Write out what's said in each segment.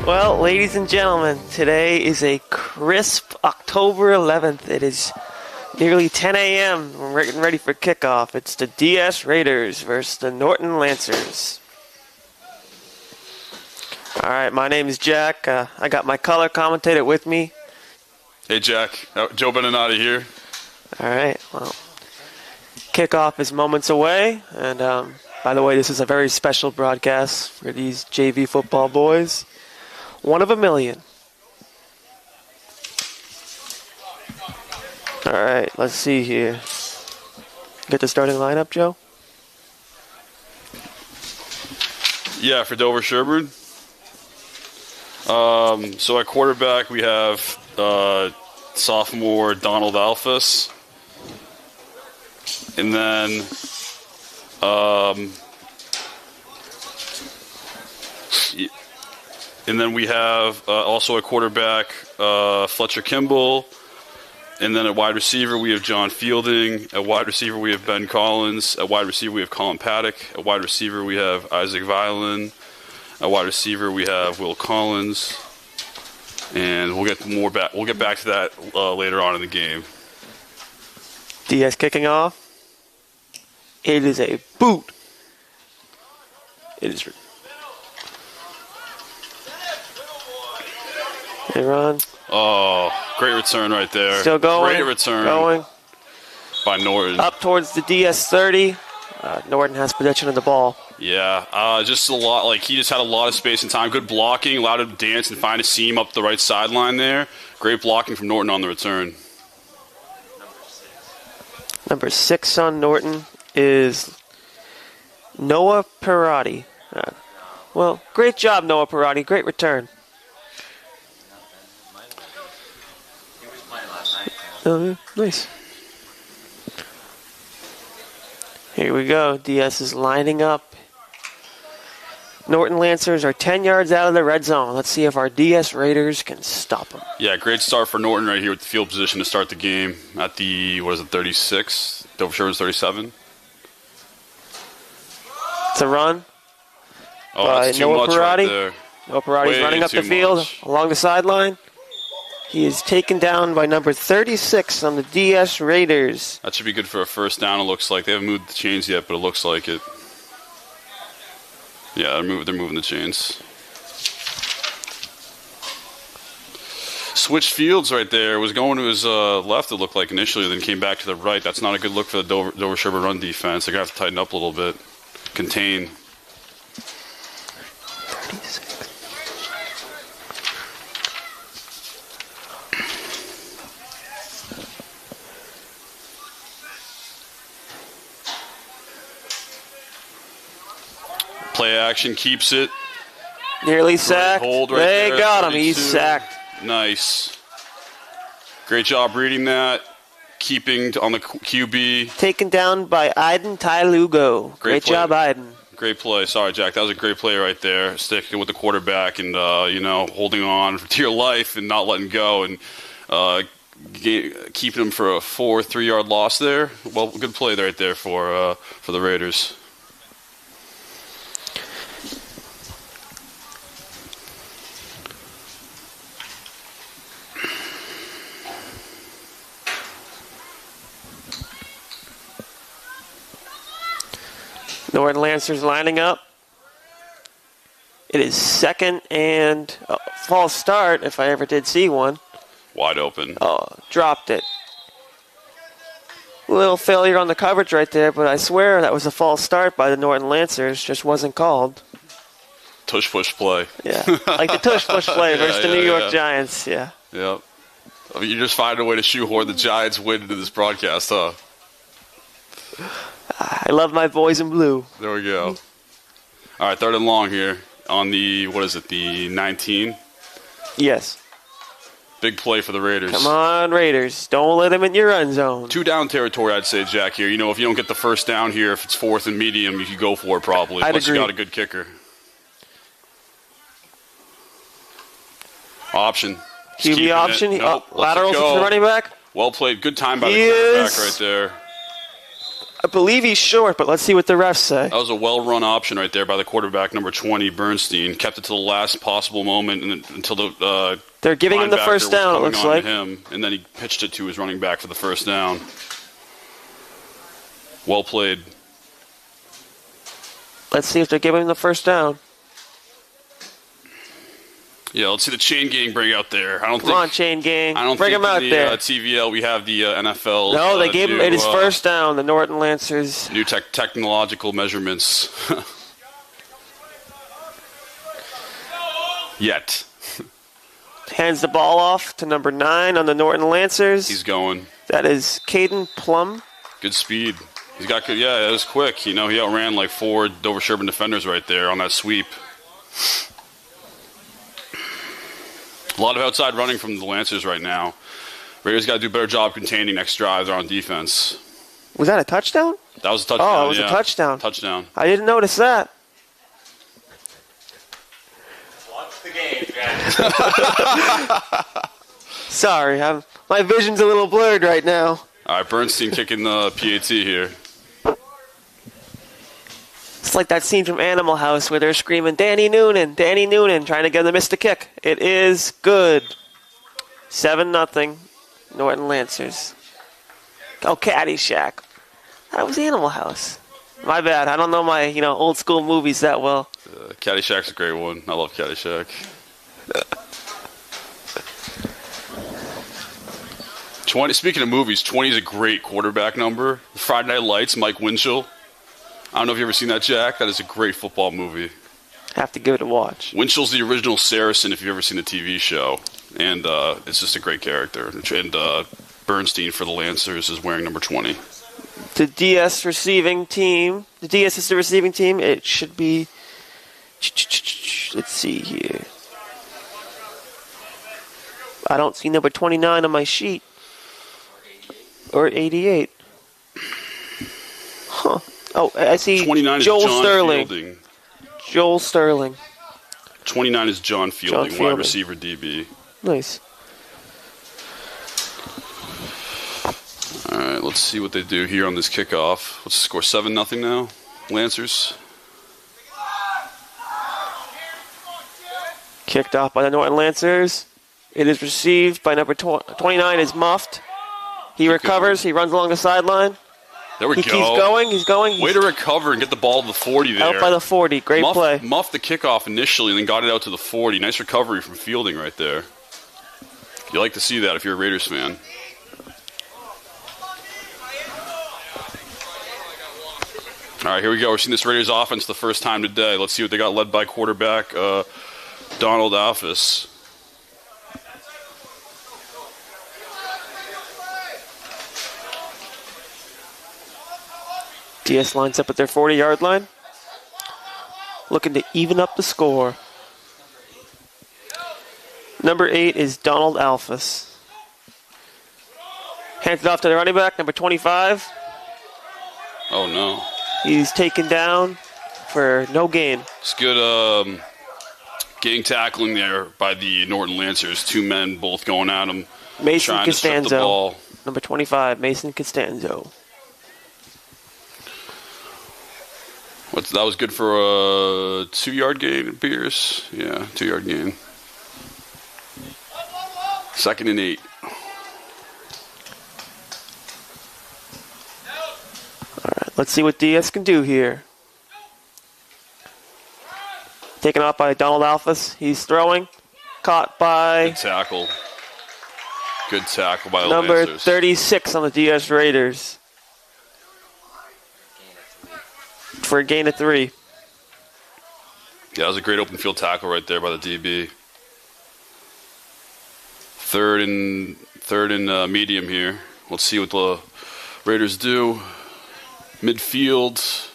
Well, ladies and gentlemen, today is a crisp October 11th. It is nearly 10 a.m. We're getting ready for kickoff. It's the DS Raiders versus the Norton Lancers. All right, my name is Jack. I got my color commentator with me. Hey, Jack. Joe Beninati here. All right, well, kickoff is moments away. And by the way, this is a very special broadcast for these JV football boys. One of a million. All right, let's see here. Get the starting lineup, Joe? Yeah, for Dover-Sherborn. So at quarterback, we have sophomore Donald Alphas. And then we have also at quarterback Fletcher Kimball. And then at wide receiver, we have John Fielding. At wide receiver, we have Ben Collins. At wide receiver, we have Colin Paddock. At wide receiver, we have Isaac Violin. At wide receiver, we have Will Collins. And we'll get back to that later on in the game. DS kicking off. It is a boot. It is. Hey, Ron. Oh, great return right there. Still going. Great return. Going. By Norton. Up towards the DS 30. Norton has possession of the ball. Yeah, just a lot. Like, he just had a lot of space and time. Good blocking. Allowed him to dance and find a seam up the right sideline there. Great blocking from Norton on the return. Number 6 on Norton is Noah Perotti. Well, great job, Noah Perotti. Great return. Nice. Here we go. DS is lining up. Norton Lancers are 10 yards out of the red zone. Let's see if our DS Raiders can stop them. Yeah, great start for Norton right here with the field position to start the game at the, 36? Dover-Sherborn's 37. It's a run. Oh, by that's too Noah much Perotti. right there. Noah Perotti's running up the field along the sideline. He is taken down by number 36 on the DS Raiders. That should be good for a first down, it looks like. They haven't moved the chains yet, but it looks like it. Yeah, they're moving the chains. Switched fields right there. Was going to his left, it looked like initially, then came back to the right. That's not a good look for the Dover-Sherborn run defense. They're going to have to tighten up a little bit. Contain. 36. Play action keeps it. Nearly sacked. Hold right they there, got him. 32. He's sacked. Nice. Great job reading that. Keeping on the QB. Taken down by Iden Tylugo. Great job, Iden. Great play. Sorry, Jack. That was a great play right there. Sticking with the quarterback and, holding on to your life and not letting go and keeping him for a 3-yard loss there. Well, good play right there for the Raiders. Norton Lancers lining up. It is second and false start, if I ever did see one. Wide open. Oh, dropped it. Little failure on the coverage right there, but I swear that was a false start by the Norton Lancers. Just wasn't called. Tush-push play. Yeah, like the tush-push play versus the New York Giants. Yeah. Yep. I mean, you're just finding a way to shoehorn the Giants win into this broadcast, huh? I love my boys in blue. There we go. All right, 3rd and long here on the, the 19? Yes. Big play for the Raiders. Come on, Raiders. Don't let them in your end zone. 2 down territory, I'd say, Jack, here. If you don't get the first down here, if it's 4th and medium, you could go for it probably. I'd agree. You got a good kicker. Option. QB option. Nope. Lateral to the running back. Well played. Good time by the quarterback right there. I believe he's short, but let's see what the refs say. That was a well-run option right there by the quarterback, number 20, Bernstein. Kept it to the last possible moment until the they're giving him the first down, it looks like. Him, and then he pitched it to his running back for the first down. Well played. Let's see if they're giving him the first down. Yeah, let's see the chain gang bring out there. Come on, chain gang. I don't bring think him out the there. TVL, we have the NFL. No, they gave him it his first down, the Norton Lancers. New technological measurements. Yet. Hands the ball off to number 9 on the Norton Lancers. He's going. That is Caden Plum. Good speed. He's got good, yeah, it was quick. You know, he outran like 4 Dover-Sherborn defenders right there on that sweep. A lot of outside running from the Lancers right now. Raiders got to do a better job containing next drive. They're on defense. Was that a touchdown? That was a touchdown. Oh, it was a touchdown. Touchdown. I didn't notice that. Watch the game, guys. Sorry, my vision's a little blurred right now. All right, Bernstein kicking the PAT here. It's like that scene from Animal House where they're screaming, Danny Noonan, trying to get him to miss the kick. It is good. 7-0, Norton Lancers. Oh, Caddyshack. That was Animal House. My bad. I don't know my old school movies that well. Caddyshack's a great one. I love Caddyshack. 20. Speaking of movies, 20 is a great quarterback number. Friday Night Lights, Mike Winchell. I don't know if you've ever seen that, Jack. That is a great football movie. Have to give it a watch. Winchell's the original Saracen, if you've ever seen the TV show. And it's just a great character. And Bernstein for the Lancers is wearing number 20. The DS receiving team. The DS is the receiving team. It should be... Let's see here. I don't see number 29 on my sheet. Or 88. Huh. Oh, I see 29 Joel is John Sterling. Fielding. Joel Sterling. 29 is John Fielding, wide receiver DB. Nice. All right, let's see what they do here on this kickoff. What's the score? 7-0 now? Lancers. Kicked off by the Norton Lancers. It is received by number 29 is muffed. He recovers. He runs along the sideline. There we go. He's going. He's going. Way to recover and get the ball to the 40 there. Out by the 40. Great play. Muffed the kickoff initially and then got it out to the 40. Nice recovery from Fielding right there. You like to see that if you're a Raiders fan. All right, here we go. We're seeing this Raiders offense the first time today. Let's see what they got led by quarterback Donald Alphys. DS lines up at their 40-yard line. Looking to even up the score. Number 8 is Donald Alphys. Hands it off to the running back, number 25. Oh, no. He's taken down for no gain. It's good gang tackling there by the Norton Lancers. 2 men both going at him. Mason trying to strip the Costanzo. ball. Number 25, Mason Costanzo. That was good for a 2-yard gain, it appears. Yeah, 2-yard gain. 2nd and 8. All right, let's see what DS can do here. Taken off by Donald Alphys. He's throwing. Caught by Good tackle. Good tackle by the number Lancers. 36 on the DS Raiders. For a gain of 3. Yeah, that was a great open field tackle right there by the DB. Third and medium here. Let's see what the Raiders do. Midfield.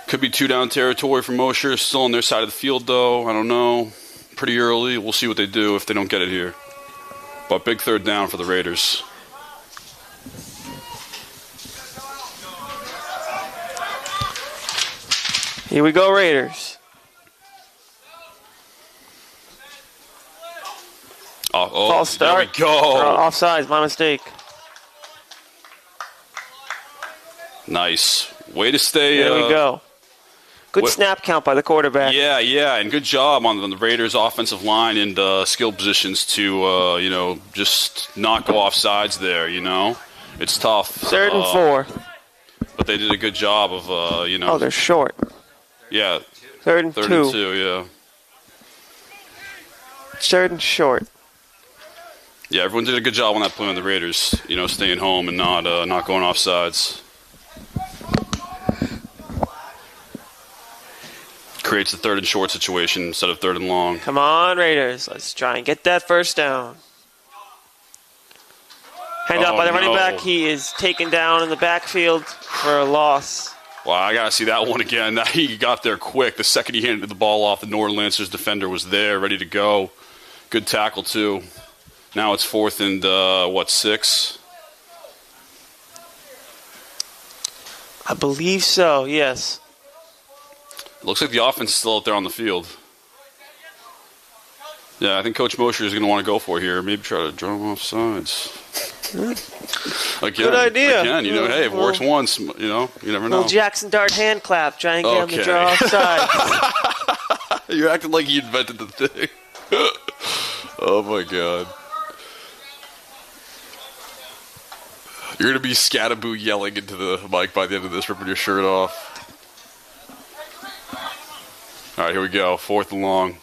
Could be 2-down territory for Mosher. Still on their side of the field, though. I don't know. Pretty early. We'll see what they do if they don't get it here. But big 3rd down for the Raiders. Here we go, Raiders. False start. There we go. Offsides, my mistake. Nice. Way to stay. There we go. Good snap count by the quarterback. Yeah, and good job on the Raiders' offensive line and skill positions to, just not go off sides there, It's tough. 3rd and 4. But they did a good job of, Oh, they're short. Yeah. 3rd and 3rd 2. and 2, yeah. 3rd and short. Yeah, everyone did a good job on that play on the Raiders, staying home and not going off sides. Creates a 3rd and short situation instead of 3rd and long. Come on, Raiders. Let's try and get that first down. Hand out by the running back. He is taken down in the backfield for a loss. Wow, I got to see that one again. He got there quick. The second he handed the ball off, the Norton Lancers defender was there, ready to go. Good tackle, too. Now it's 4th and, 6? I believe so, yes. Looks like the offense is still out there on the field. Yeah, I think Coach Mosher is going to want to go for it here. Maybe try to draw him off sides. Again, good idea. Again, hey, if it works once, you never know. Little Jackson Dart hand clap. Try and get him to draw offside. You're acting like you invented the thing. Oh, my God. You're going to be scataboo yelling into the mic by the end of this, ripping your shirt off. All right, here we go. 4th and long.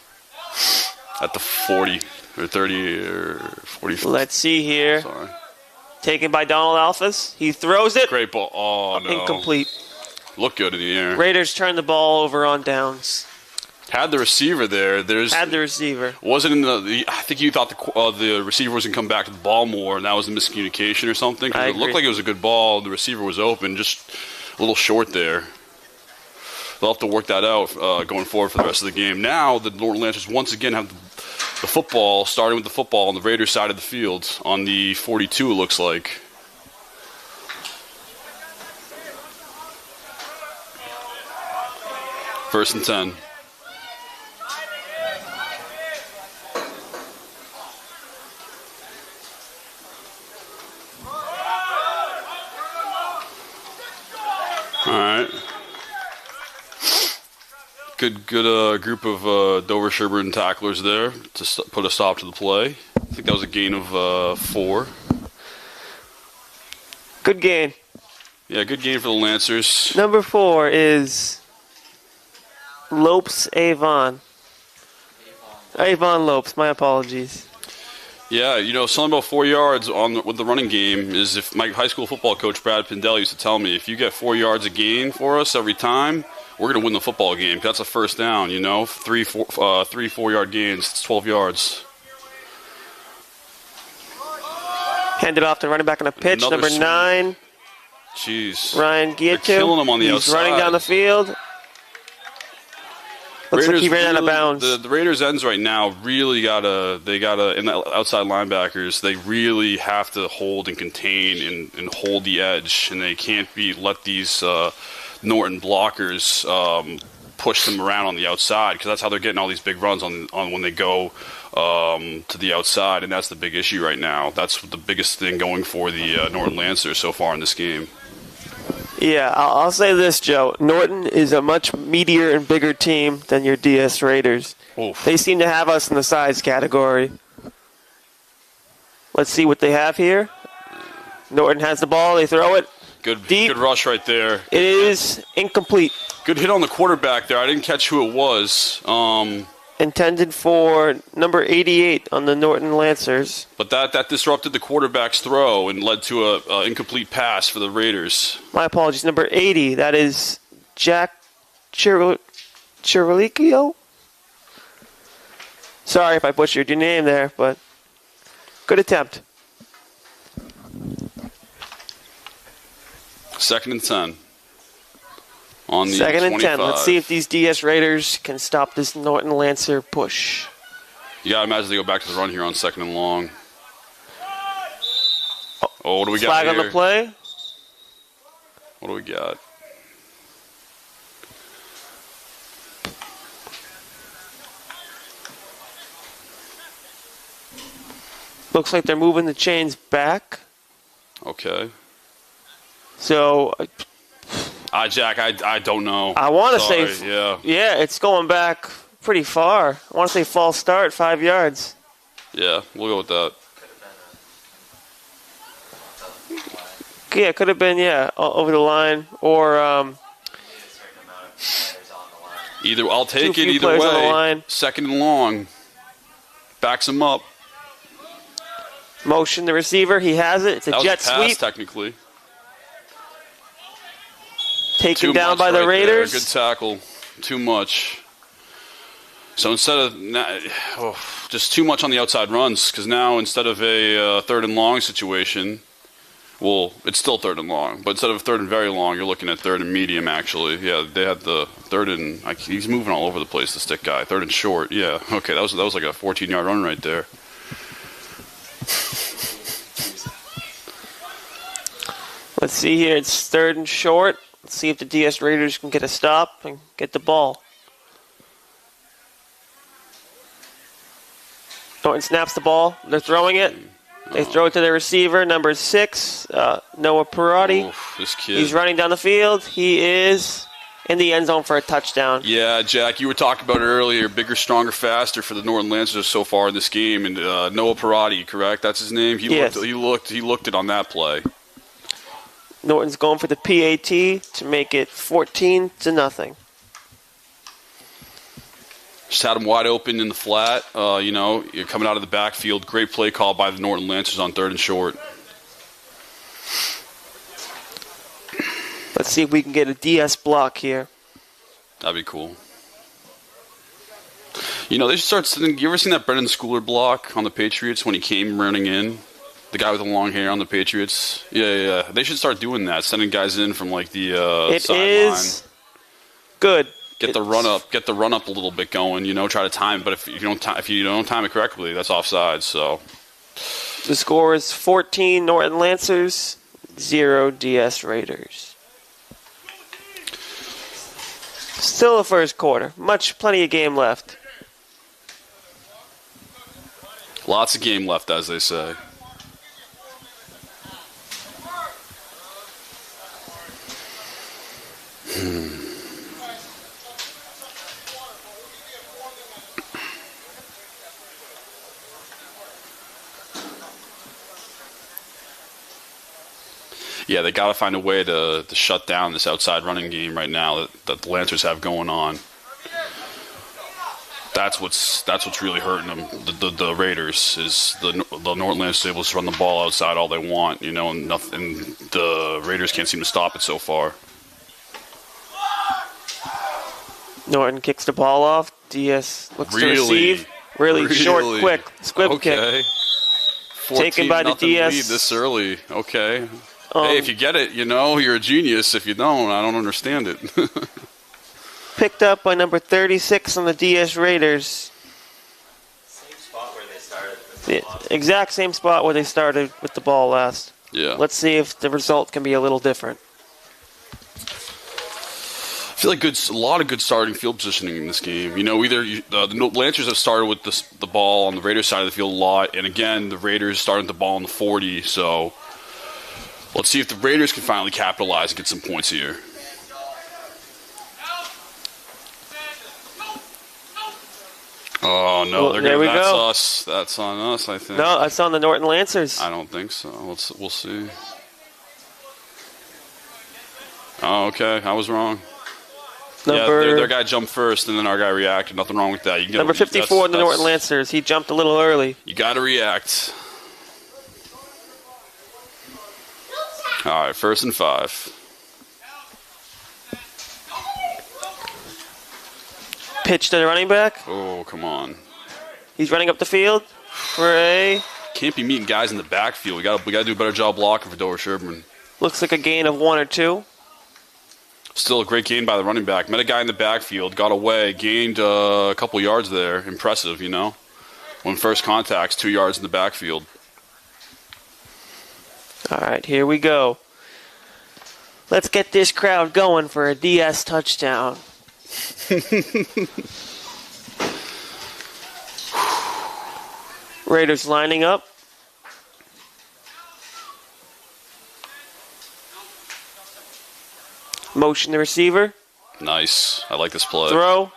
At the 40 or 30 or 40. Let's see here. Sorry. Taken by Donald Alphas. He throws it. Great ball. Oh, no. Incomplete. Looked good in the air. Raiders turn the ball over on downs. Had the receiver there. Had the receiver. Wasn't in I think you thought the receiver was going to come back to the ball more, and that was a miscommunication or something. It looked like it was a good ball. The receiver was open, just a little short there. They'll have to work that out going forward for the rest of the game. Now the Norton Lancers once again have the football, starting with the football on the Raiders side of the field on the 42, it looks like. First and 10. All right. Good group of Dover-Sherborn tacklers there to put a stop to the play. I think that was a gain of 4. Good gain. Yeah, good gain for the Lancers. Number 4 is Lopes Avon. Avon Lopes, my apologies. Yeah, something about 4 yards with the running game is if my high school football coach, Brad Pindell, used to tell me, if you get 4 yards a gain for us every time, we're going to win the football game. That's a first down, 3 4 yard gains. It's 12 yards. Handed off to running back on a pitch. Another Number swing. 9. Jeez. Ryan They're Guietu. killing him on the He's outside. running down the field. Looks like he ran out of bounds. The Raiders ends right now really and the outside linebackers, they really have to hold and contain and hold the edge, and they can't let these Norton blockers push them around on the outside, because that's how they're getting all these big runs on when they go to the outside, and that's the big issue right now. That's the biggest thing going for the Norton Lancers so far in this game. Yeah, I'll say this, Joe. Norton is a much meatier and bigger team than your DS Raiders. Oof. They seem to have us in the size category. Let's see what they have here. Norton has the ball. They throw it. Good deep. Good rush right there. It is incomplete. Good hit on the quarterback there. I didn't catch who it was. Intended for number 88 on the Norton Lancers. But that disrupted the quarterback's throw and led to an incomplete pass for the Raiders. My apologies. Number 80, that is Jack Chirilicchio? Sorry if I butchered your name there, but good attempt. 2nd and 10. On the 2nd and 10. 25. Let's see if these DS Raiders can stop this Norton Lancer push. You got to imagine they go back to the run here on 2nd and long. Oh, what do we got Flag here? on the play. What do we got? Looks like they're moving the chains back. Okay. So Jack, I don't know. I want to say, yeah, it's going back pretty far. I want to say false start, 5 yards. Yeah, we'll go with that. Yeah, it could have been, over the line, or either I'll take few it either players on the way. line. Second and long, backs him up. Motion the receiver. He has it. It's a That was jet a pass, sweep. technically. Taken Too down much by the right Raiders. there. Good tackle. Too much. So instead of just too much on the outside runs, because now instead of a third and long situation, well, it's still third and long, but instead of third and very long, you're looking at third and medium, actually. Yeah, they had the third and he's moving all over the place, the stick guy. Third and short. Yeah, okay, that was like a 14-yard run right there. Let's see here. It's third and short. Let's see if the DS Raiders can get a stop and get the ball. Norton snaps the ball. They're throwing it. They throw it to the receiver, number 6, Noah Perotti. Oof, this kid. He's running down the field. He is in the end zone for a touchdown. Yeah, Jack, you were talking about it earlier. Bigger, stronger, faster for the Norton Lancers so far in this game. And Noah Perotti, correct? That's his name. Yes. He looked it on that play. Norton's going for the PAT to make it 14-0. Just had him wide open in the flat. You're coming out of the backfield. Great play call by the Norton Lancers on third and short. Let's see if we can get a DS block here. That'd be cool. They should start sending. You ever seen that Brendan Schooler block on the Patriots when he came running in? The guy with the long hair on the Patriots? Yeah. They should start doing that, sending guys in from like the sideline. It is good. Get the run up a little bit going. Try to time. But if you don't time it correctly, that's offside. So the score is 14 Norton Lancers, 0 DS Raiders. Still the first quarter. Plenty of game left. Lots of game left, as they say. Yeah, they got to find a way to shut down this outside running game right now that the Lancers have going on. That's what's really hurting them. The Raiders is the Norton Lancers able to run the ball outside all they want, and nothing. The Raiders can't seem to stop it so far. Norton kicks the ball off. DS looks to receive. Really short, quick squib kick. Taken by the DS. Lead this early. Okay. Hey, if you get it, you're a genius. If you don't, I don't understand it. Picked up by number 36 on the DS Raiders. Same spot where they started. The exact same spot where they started with the ball last. Yeah. Let's see if the result can be a little different. I feel like a lot of good starting field positioning in this game. Either the Lancers have started with the ball on the Raiders side of the field a lot, and again, the Raiders started the ball on the 40. So let's see if the Raiders can finally capitalize and get some points here. Oh no! Well, there we that's go. Us. That's on us, I think. No, that's on the Norton Lancers. I don't think so. We'll see. Oh, okay. I was wrong. Their guy jumped first, and then our guy reacted. Nothing wrong with that. Number 54 in the Norton Lancers. He jumped a little early. You got to react. All right, 1st and 5. Pitch to the running back. Oh, come on. He's running up the field for a... Can't be meeting guys in the backfield. We got to do a better job blocking for Dover-Sherborn. Looks like a gain of 1 or 2. Still a great gain by the running back. Met a guy in the backfield, got away, gained a couple yards there. Impressive, When first contacts, 2 yards in the backfield. All right, here we go. Let's get this crowd going for a DS touchdown. Raiders lining up. Motion the receiver. Nice. I like this play. Throw.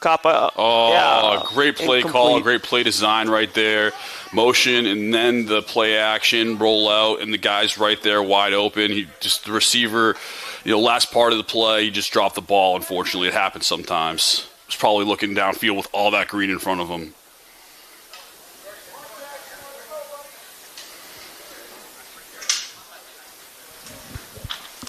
Kappa. Oh, yeah. Great play call, great play design right there. Motion, and then the play action, roll out, and the guy's right there wide open. The receiver, last part of the play, he just dropped the ball, unfortunately. It happens sometimes. He's probably looking downfield with all that green in front of him.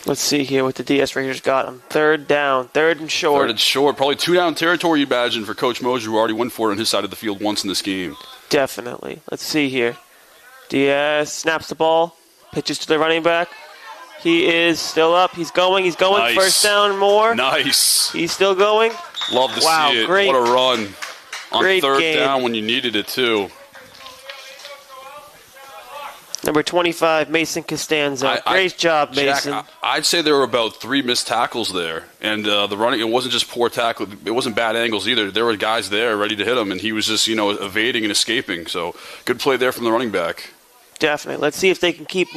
Let's see here what the DS Raiders got on third down, third and short. Third and short. Probably 2-down territory, you imagine, for Coach Mosier, who already went for it on his side of the field once in this game. Definitely. Let's see here. DS snaps the ball, pitches to the running back. He is still up. He's going. Nice. First down and more. Nice. He's still going. Love to see it. Great. What a run. On Great third game. down when you needed it, too. Number 25, Mason Costanzo. Great job, Mason. Jack, I'd say there were about 3 missed tackles there. And the running, it wasn't just poor tackle. It wasn't bad angles either. There were guys there ready to hit him, and he was just, evading and escaping. So good play there from the running back. Definitely. Let's see if they can keep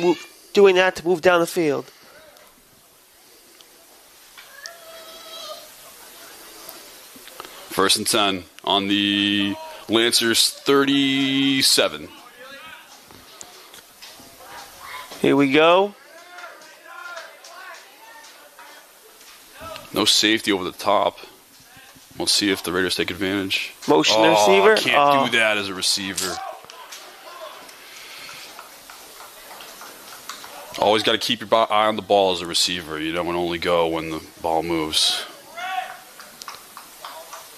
doing that to move down the field. First and 10 on the Lancers 37. Here we go. No safety over the top. We'll see if the Raiders take advantage. Motion the receiver. Can't do that as a receiver. Always got to keep your eye on the ball as a receiver. You don't want to only go when the ball moves.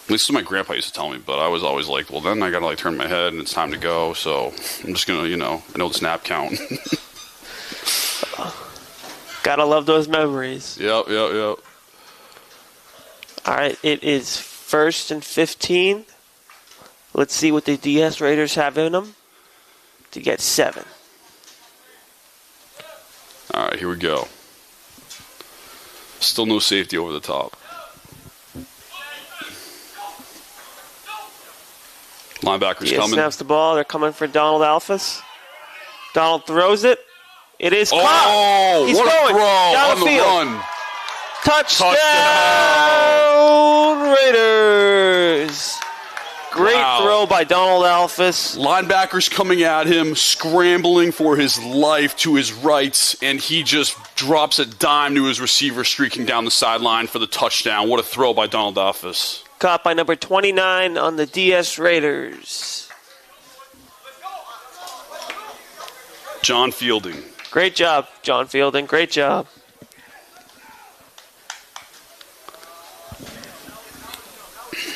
At least what my grandpa used to tell me, but I was always like, well, then I got to turn my head and it's time to go. So I'm just going to, I know the snap count. Gotta love those memories. Yep. All right, it is 1st and 15. Let's see what the DS Raiders have in them to get 7. All right, here we go. Still no safety over the top. Linebackers coming. Snaps the ball. They're coming for Donald Alphas. Donald throws it. It is caught. Oh, He's what going a throw down on the the field. run. Touchdown, Raiders. Great throw by Donald Alphas. Linebackers coming at him, scrambling for his life to his rights, and he just drops a dime to his receiver streaking down the sideline for the touchdown. What a throw by Donald Alphas. Caught by number 29 on the DS Raiders. John Fielding. Great job, John Fielding. Great job.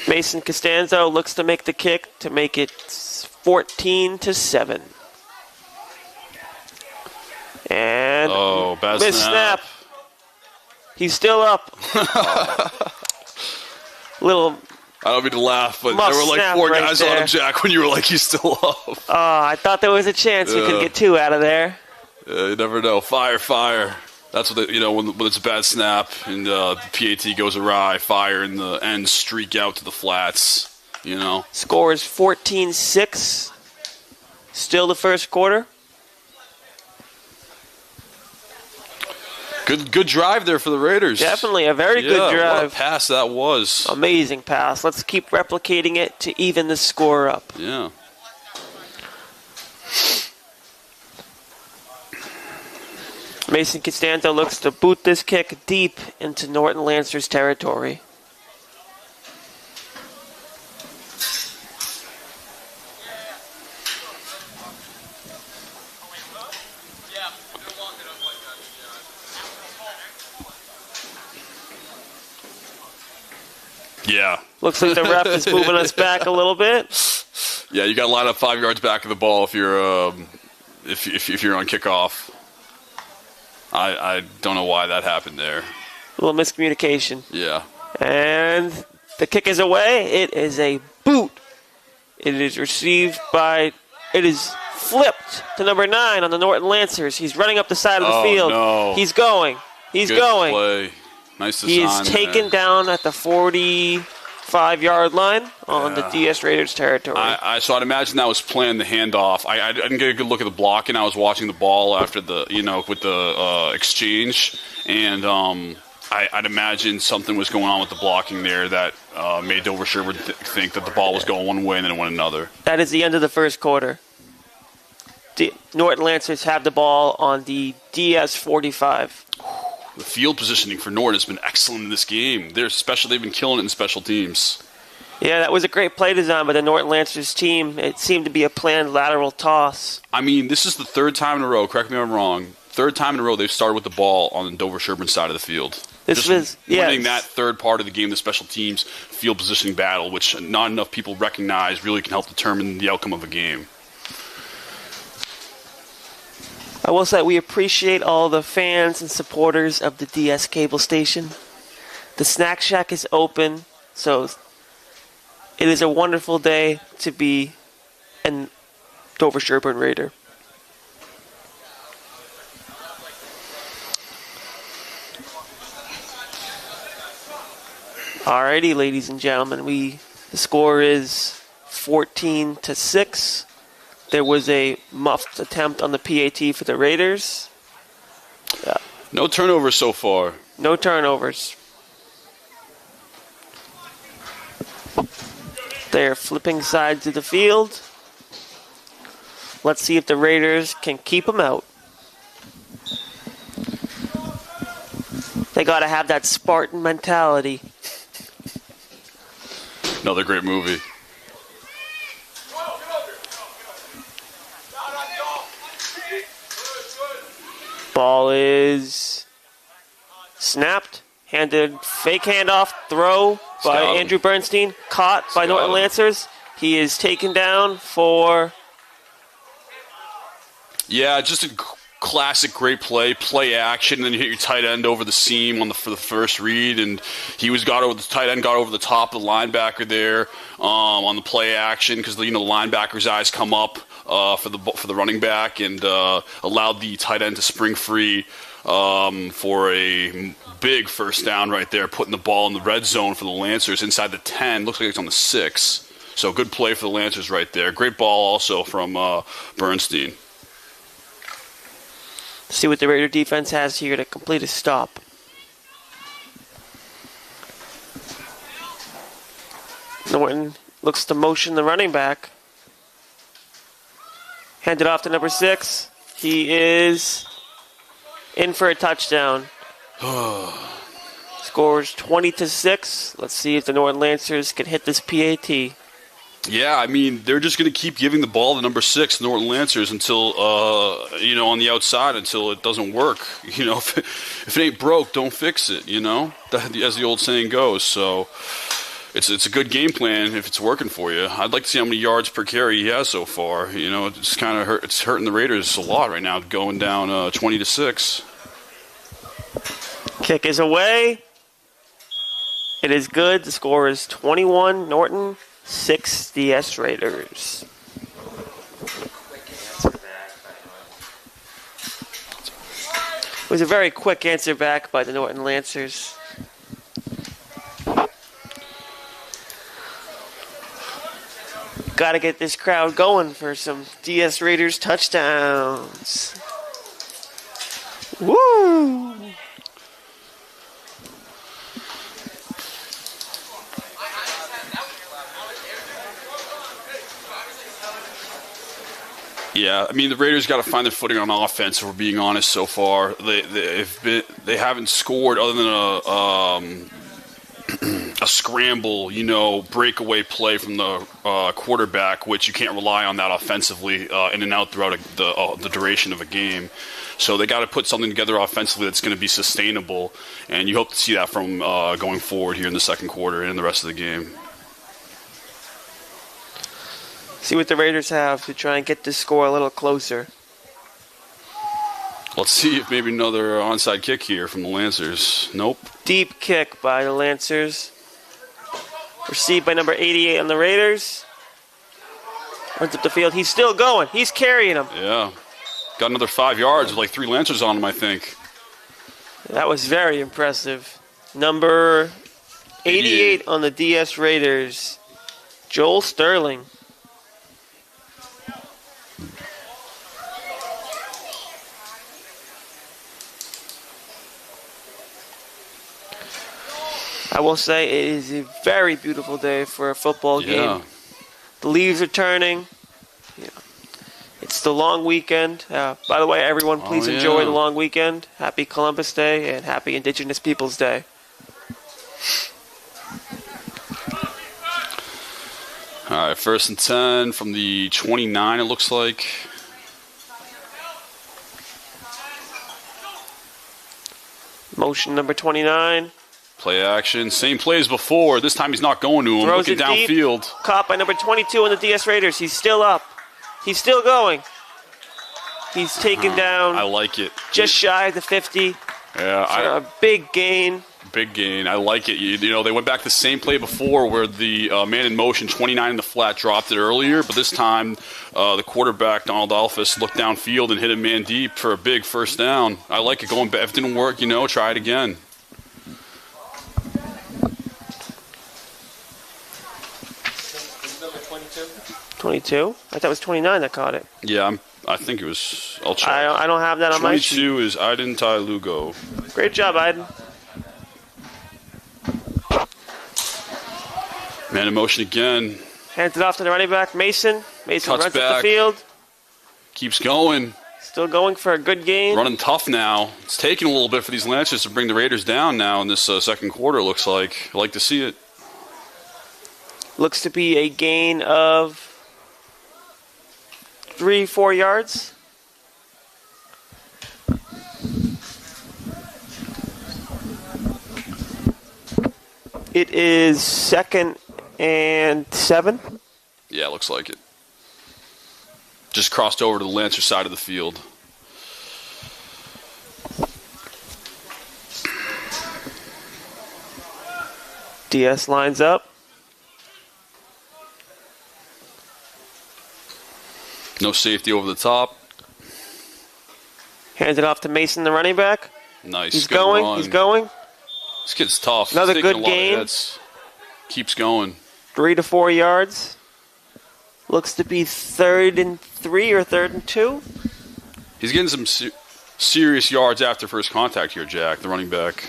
Mason Costanzo looks to make the kick to make it 14-7. And bad missed snap. He's still up. Little. I don't mean to laugh, but there were like 4 guys on him, Jack, when you were like, he's still up. I thought there was a chance we could get 2 out of there. You never know. Fire. That's what when it's a bad snap and PAT goes awry, fire and the ends streak out to the flats. Score is 14-6. Still the first quarter. Good drive there for the Raiders. Definitely a very good drive. What a pass that was. Amazing pass. Let's keep replicating it to even the score up. Yeah. Mason Costanzo looks to boot this kick deep into Norton Lancers territory. Yeah. Looks like the ref is moving us back a little bit. Yeah, you got to line up 5 yards back of the ball if you're if you're on kickoff. I don't know why that happened there. A little miscommunication. Yeah. And the kick is away. It is a boot. It is received by... It is flipped to number 9 on the Norton Lancers. He's running up the side of the field. No. He's going. Good play. Nice design. He is taken down at the 45-yard line on the DS Raiders territory. So I'd imagine that was playing the handoff. I didn't get a good look at the block, and I was watching the ball after the with the exchange, and I'd imagine something was going on with the blocking there that made Dover-Sherborn think that the ball was going one way and then it went another. That is the end of the first quarter. Norton Lancers have the ball on the DS-45. The field positioning for Norton has been excellent in this game. They've been killing it in special teams. Yeah, that was a great play design by the Norton Lancers team. It seemed to be a planned lateral toss. I mean, this is the third time in a row, correct me if I'm wrong, third time in a row they've started with the ball on the Dover-Sherborn side of the field. Winning that third part of the game, the special teams field positioning battle, which not enough people recognize really can help determine the outcome of a game. I will say we appreciate all the fans and supporters of the DS cable station. The snack shack is open, so it is a wonderful day to be a Dover-Sherborn Raider. Alrighty, ladies and gentlemen, the score is 14-6. There was a muffed attempt on the PAT for the Raiders. Yeah. No turnovers so far. No turnovers. They're flipping sides of the field. Let's see if the Raiders can keep them out. They got to have that Spartan mentality. Another great movie. Ball is snapped. Handed, fake handoff, throw by Andrew Bernstein. Caught by Norton Lancers. He is taken down for... Yeah, just a classic great play action, and then you hit your tight end over the seam for the first read, and the tight end got over the top of the linebacker there on the play action because the linebacker's eyes come up for the running back and allowed the tight end to spring free for a big first down right there, putting the ball in the red zone for the Lancers inside the 10. Looks like it's on the 6. So good play for the Lancers right there. Great ball also from Bernstein. See what the Raider defense has here to complete a stop. Norton looks to motion the running back. Handed off to number 6. He is in for a touchdown. Scores 20-6. Let's see if the Norton Lancers can hit this PAT. Yeah, I mean, they're just going to keep giving the ball to number 6, Norton Lancers, until, on the outside until it doesn't work. If it ain't broke, don't fix it, as the old saying goes. So it's a good game plan if it's working for you. I'd like to see how many yards per carry he has so far. It's kind of it's hurting the Raiders a lot right now, going down 20-6. Kick is away. It is good. The score is 21 Norton, 6 DS Raiders. It was a very quick answer back by the Norton Lancers. Got to get this crowd going for some DS Raiders touchdowns. Woo! Yeah, I mean the Raiders got to find their footing on offense. If we're being honest, so far they haven't scored other than a scramble, breakaway play from the quarterback, which you can't rely on that offensively in and out throughout the duration of a game. So they got to put something together offensively that's going to be sustainable, and you hope to see that from going forward here in the second quarter and in the rest of the game. See what the Raiders have to try and get this score a little closer. Let's see if maybe another onside kick here from the Lancers. Nope. Deep kick by the Lancers. Received by number 88 on the Raiders. Runs up the field. He's still going. He's carrying him. Yeah. Got another 5 yards with like 3 Lancers on him, I think. That was very impressive. Number 88 on the DS Raiders, Joel Sterling. I will say it is a very beautiful day for a football game. The leaves are turning. Yeah. It's the long weekend. By the way, everyone, please enjoy the long weekend. Happy Columbus Day and happy Indigenous Peoples Day. All right, 1st and 10 from the 29, it looks like. Motion number 29. Play action. Same play as before. This time he's not going to him. Throws Looking it deep. downfield. Caught by number 22 on the DS Raiders. He's still up. He's still going. He's taken down. I like it. Just shy of the 50. Yeah, A big gain. Big gain. I like it. You know, they went back to the same play before where the man in motion, 29 in the flat, dropped it earlier. But this time, the quarterback, Donald Alphys, looked downfield and hit a man deep for a big first down. I like it. Going back. If it didn't work, try it again. Is number 22? 22? I thought it was 29 that caught it. Yeah, I think it was. I'll check. I don't have that on my sheet. 22 is Aiden Tai Lugo. Great job, Aiden. Man in motion again. Hands it off to the running back, Mason. Mason Cuts runs back. up the field. Keeps going. Still going for a good gain. Running tough now. It's taking a little bit for these Lancers to bring the Raiders down now in this second quarter, looks like. I like to see it. Looks to be a gain of 3-4 yards. It is 2nd and 7. Yeah, looks like it. Just crossed over to the Lancer side of the field. DS lines up. No safety over the top. Hands it off to Mason, the running back. Nice. He's Good going. run. He's going. This kid's tough. Another He's taking good a lot of gain. hits. Keeps going. 3 to 4 yards. Looks to be 3rd and 3 or 3rd and 2. He's getting some serious yards after first contact here, Jack, the running back.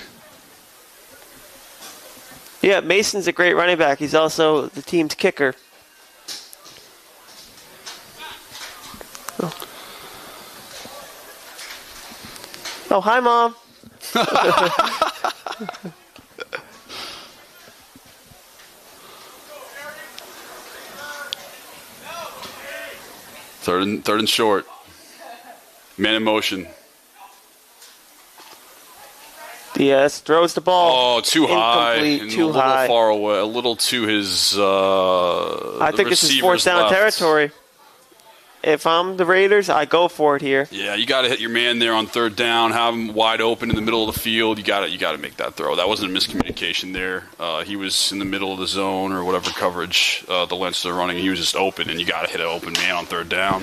Yeah, Mason's a great running back. He's also the team's kicker. Oh, hi, Mom. Third and short. Man in motion. DS throws the ball. Oh, too high. Incomplete, And too a little high. far away. A little to his I think this is receiver's 4th down left. territory. If I'm the Raiders, I go for it here. Yeah, you got to hit your man there on 3rd down. Have him wide open in the middle of the field. You got to make that throw. That wasn't a miscommunication there. He was in the middle of the zone or whatever coverage the Lancers are running. He was just open, and you got to hit an open man on 3rd down.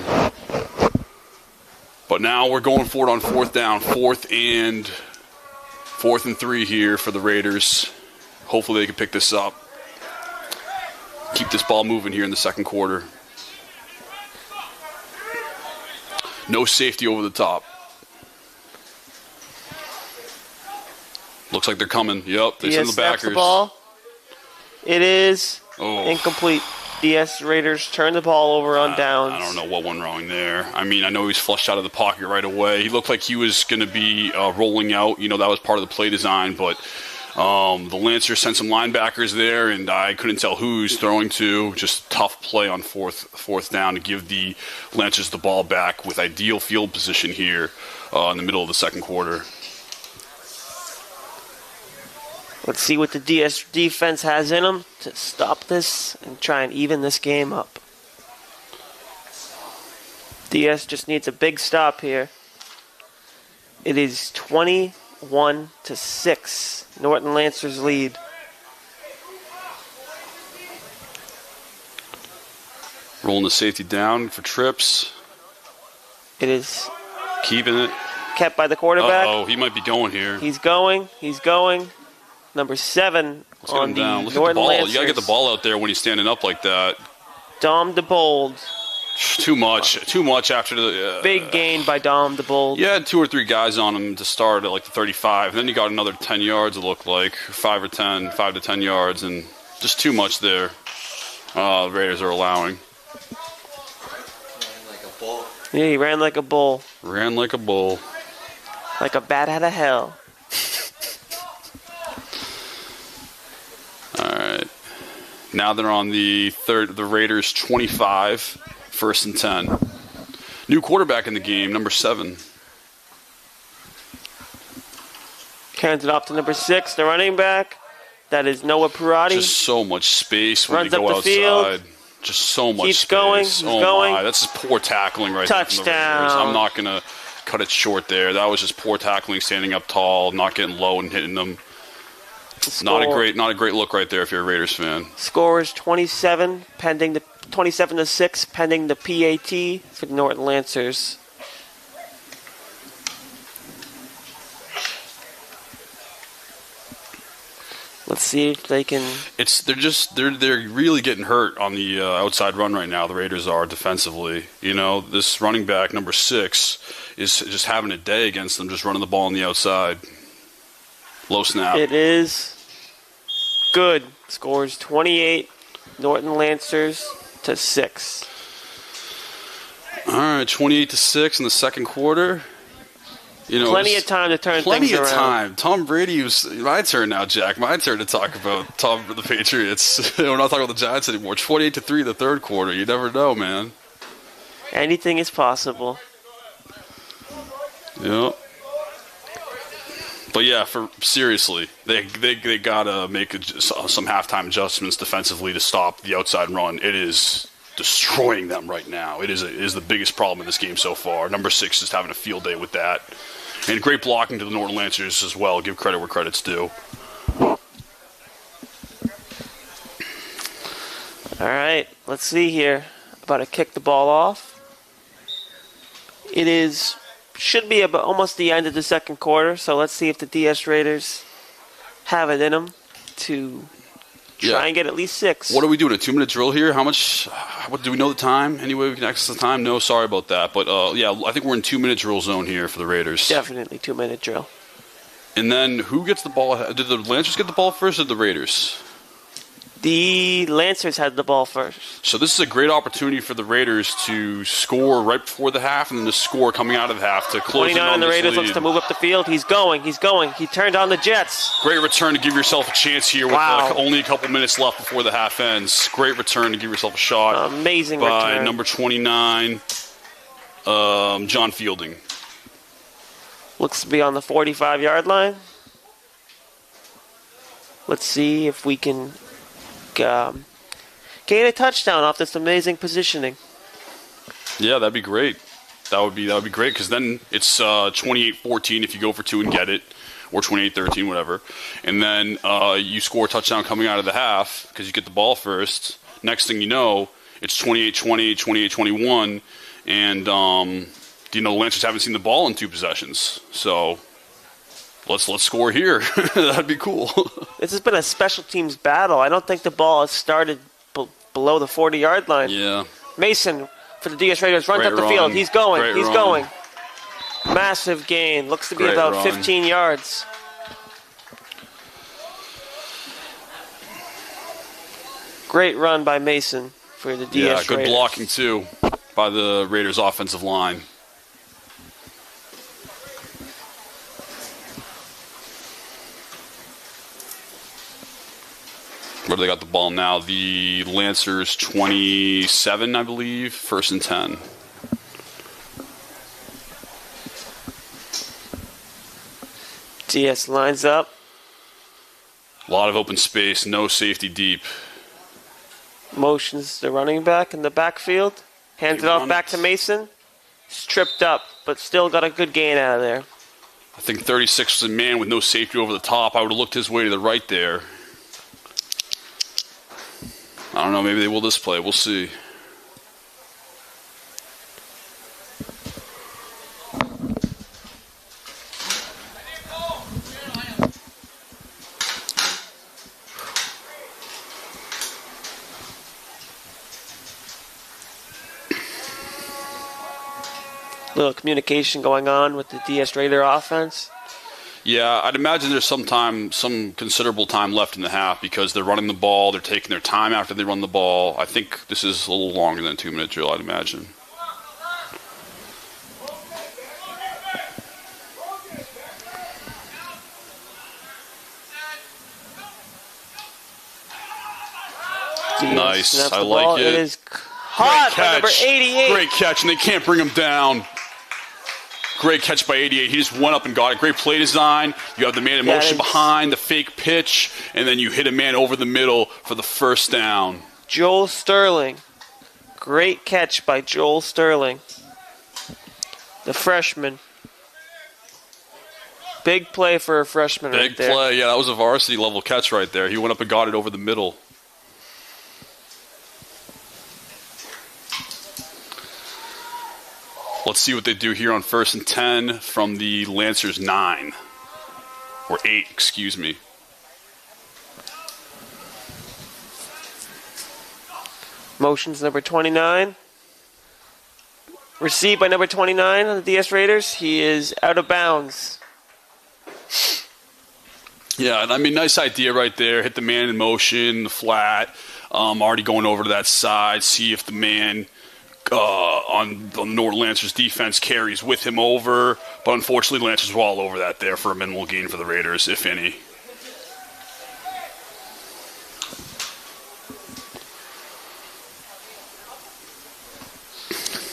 But now we're going for it on 4th down. 4th and 3 here for the Raiders. Hopefully they can pick this up. Keep this ball moving here in the second quarter. No safety over the top. Looks like they're coming. Yep, they send the snaps backers. the ball. It is Oh. incomplete. DS Raiders turn the ball over on downs. I don't know what went wrong there. I mean, I know he was flushed out of the pocket right away. He looked like he was going to be rolling out. You know, that was part of the play design. But the Lancers sent some linebackers there, and I couldn't tell who he was throwing to. Just tough play on fourth down to give the Lancers the ball back with ideal field position here in the middle of the second quarter. Let's see what the DS defense has in them to stop this and try and even this game up. DS just needs a big stop here. It is 21-6. Norton Lancers lead. Rolling the safety down for trips. It is Keeping it. kept by the quarterback. Oh, he might be going here. He's going. Number 7 Let's get on him the down. Look at the Norton ball. Lancers. You got to get the ball out there when he's standing up like that. Dom DeBold Too much after the Big gain by Dom the Bull. You had 2 or 3 guys on him to start at like the 35, and then you got another 10 yards. It looked like 5 to 10 yards, and just too much there. The Raiders are allowing. Like a bull. Yeah, he ran like a bull. Ran like a bull. Like a bat out of hell. All right. Now they're on the Raiders 25, 1st and 10. New quarterback in the game, number 7. Hands it off to number 6, the running back. That is Noah Pirati. Just so much space when Runs they go up the outside. field. Just so much Keeps space. going, he's oh going. my, that's just poor tackling right there from the Touchdown. Raiders. I'm not gonna cut it short there. That was just poor tackling, standing up tall, not getting low and hitting them. Not a great look right there if you're a Raiders fan. Score is 27 to 6, pending the PAT for the Norton Lancers. Let's see if they can. They're really getting hurt on the outside run right now. The Raiders are defensively. You know, this running back number 6 is just having a day against them, just running the ball on the outside. Low snap. It is good. Scores 28, Norton Lancers to 6. All right, 28 to 6 in the second quarter. You know, Plenty of time to turn things around. Plenty of time. Tom Brady was my turn now, Jack. My turn to talk about the Patriots. We're not talking about the Giants anymore. 28 to 3 in the third quarter. You never know, man. Anything is possible. Yeah. But yeah, seriously, they gotta make some halftime adjustments defensively to stop the outside run. It is destroying them right now. It is the biggest problem in this game so far. Number 6 is having a field day with that, and great blocking to the Norton Lancers as well. Give credit where credit's due. All right, let's see here. About to kick the ball off. It should be about almost the end of the second quarter, so let's see if the DS Raiders have it in them to try and get at least 6. What are we doing, a 2-minute drill here? What do we know the time? Any way we can access the time? No, sorry about that. But yeah, I think we're in 2-minute drill zone here for the Raiders. Definitely 2-minute drill. And then who gets the ball? Did the Lancers get the ball first or the Raiders? The Lancers had the ball first. So this is a great opportunity for the Raiders to score right before the half and then to score coming out of the half to close in 29 on and the this Raiders lead. looks to move up the field. He's going. He turned on the Jets. Great return to give yourself a chance here with only a couple minutes left before the half ends. Great return to give yourself a shot. Amazing by return. Number 29, John Fielding. Looks to be on the 45-yard line. Let's see if we can gain a touchdown off this amazing positioning. Yeah, that'd be great. That would be great because then it's 28-14 if you go for 2 and get it, or 28-13, whatever. And then you score a touchdown coming out of the half because you get the ball first. Next thing you know, it's 28-20, 28-21, and the Lancers haven't seen the ball in 2 possessions. So let's score here. That'd be cool. This has been a special teams battle. I don't think the ball has started below the 40-yard line. Yeah. Mason for the DS Raiders runs up the field. He's going. Going. Massive gain. Looks to be about 15 yards. Great run by Mason for the DS Raiders. Yeah, good blocking too by the Raiders offensive line. Where they got the ball now? The Lancers 27, I believe. 1st and 10. DS lines up. A lot of open space, no safety deep. Motions the running back in the backfield. Hands it off back to Mason. He's tripped up, but still got a good gain out of there. I think 36 was a man with no safety over the top. I would have looked his way to the right there. I don't know, maybe they will this play. We'll see. Little communication going on with the DS Raider offense. Yeah, I'd imagine there's some considerable time left in the half because they're running the ball. They're taking their time after they run the ball. I think this is a little longer than a 2-minute drill, I'd imagine. Nice. I like it. It is hot by number 88. Great catch, and they can't bring him down. Great catch by 88. He just went up and got it. Great play design. You have the man in motion behind, the fake pitch, and then you hit a man over the middle for the first down. Joel Sterling. Great catch by Joel Sterling, the freshman. Big play for a freshman right there. Big play. Yeah, that was a varsity level catch right there. He went up and got it over the middle. Let's see what they do here on 1st and 10 from the Lancers 9. Or 8, excuse me. Motions number 29. Received by number 29 on the DS Raiders. He is out of bounds. Yeah, and I mean, nice idea right there. Hit the man in motion, the flat. Already going over to that side. See if the man on the Norton Lancers defense carries with him over. But unfortunately, the Lancers were all over that there for a minimal gain for the Raiders, if any.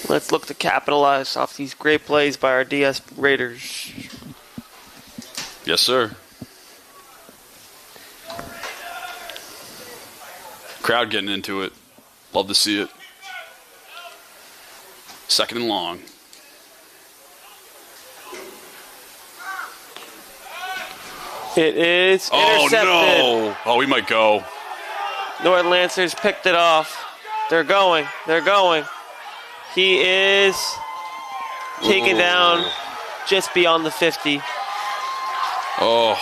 Let's look to capitalize off these great plays by our DS Raiders. Yes, sir. Crowd getting into it. Love to see it. 2nd and long. It is intercepted. Oh, no. Oh, we might go. Norton Lancers picked it off. They're going. He is taken down just beyond the 50. Oh.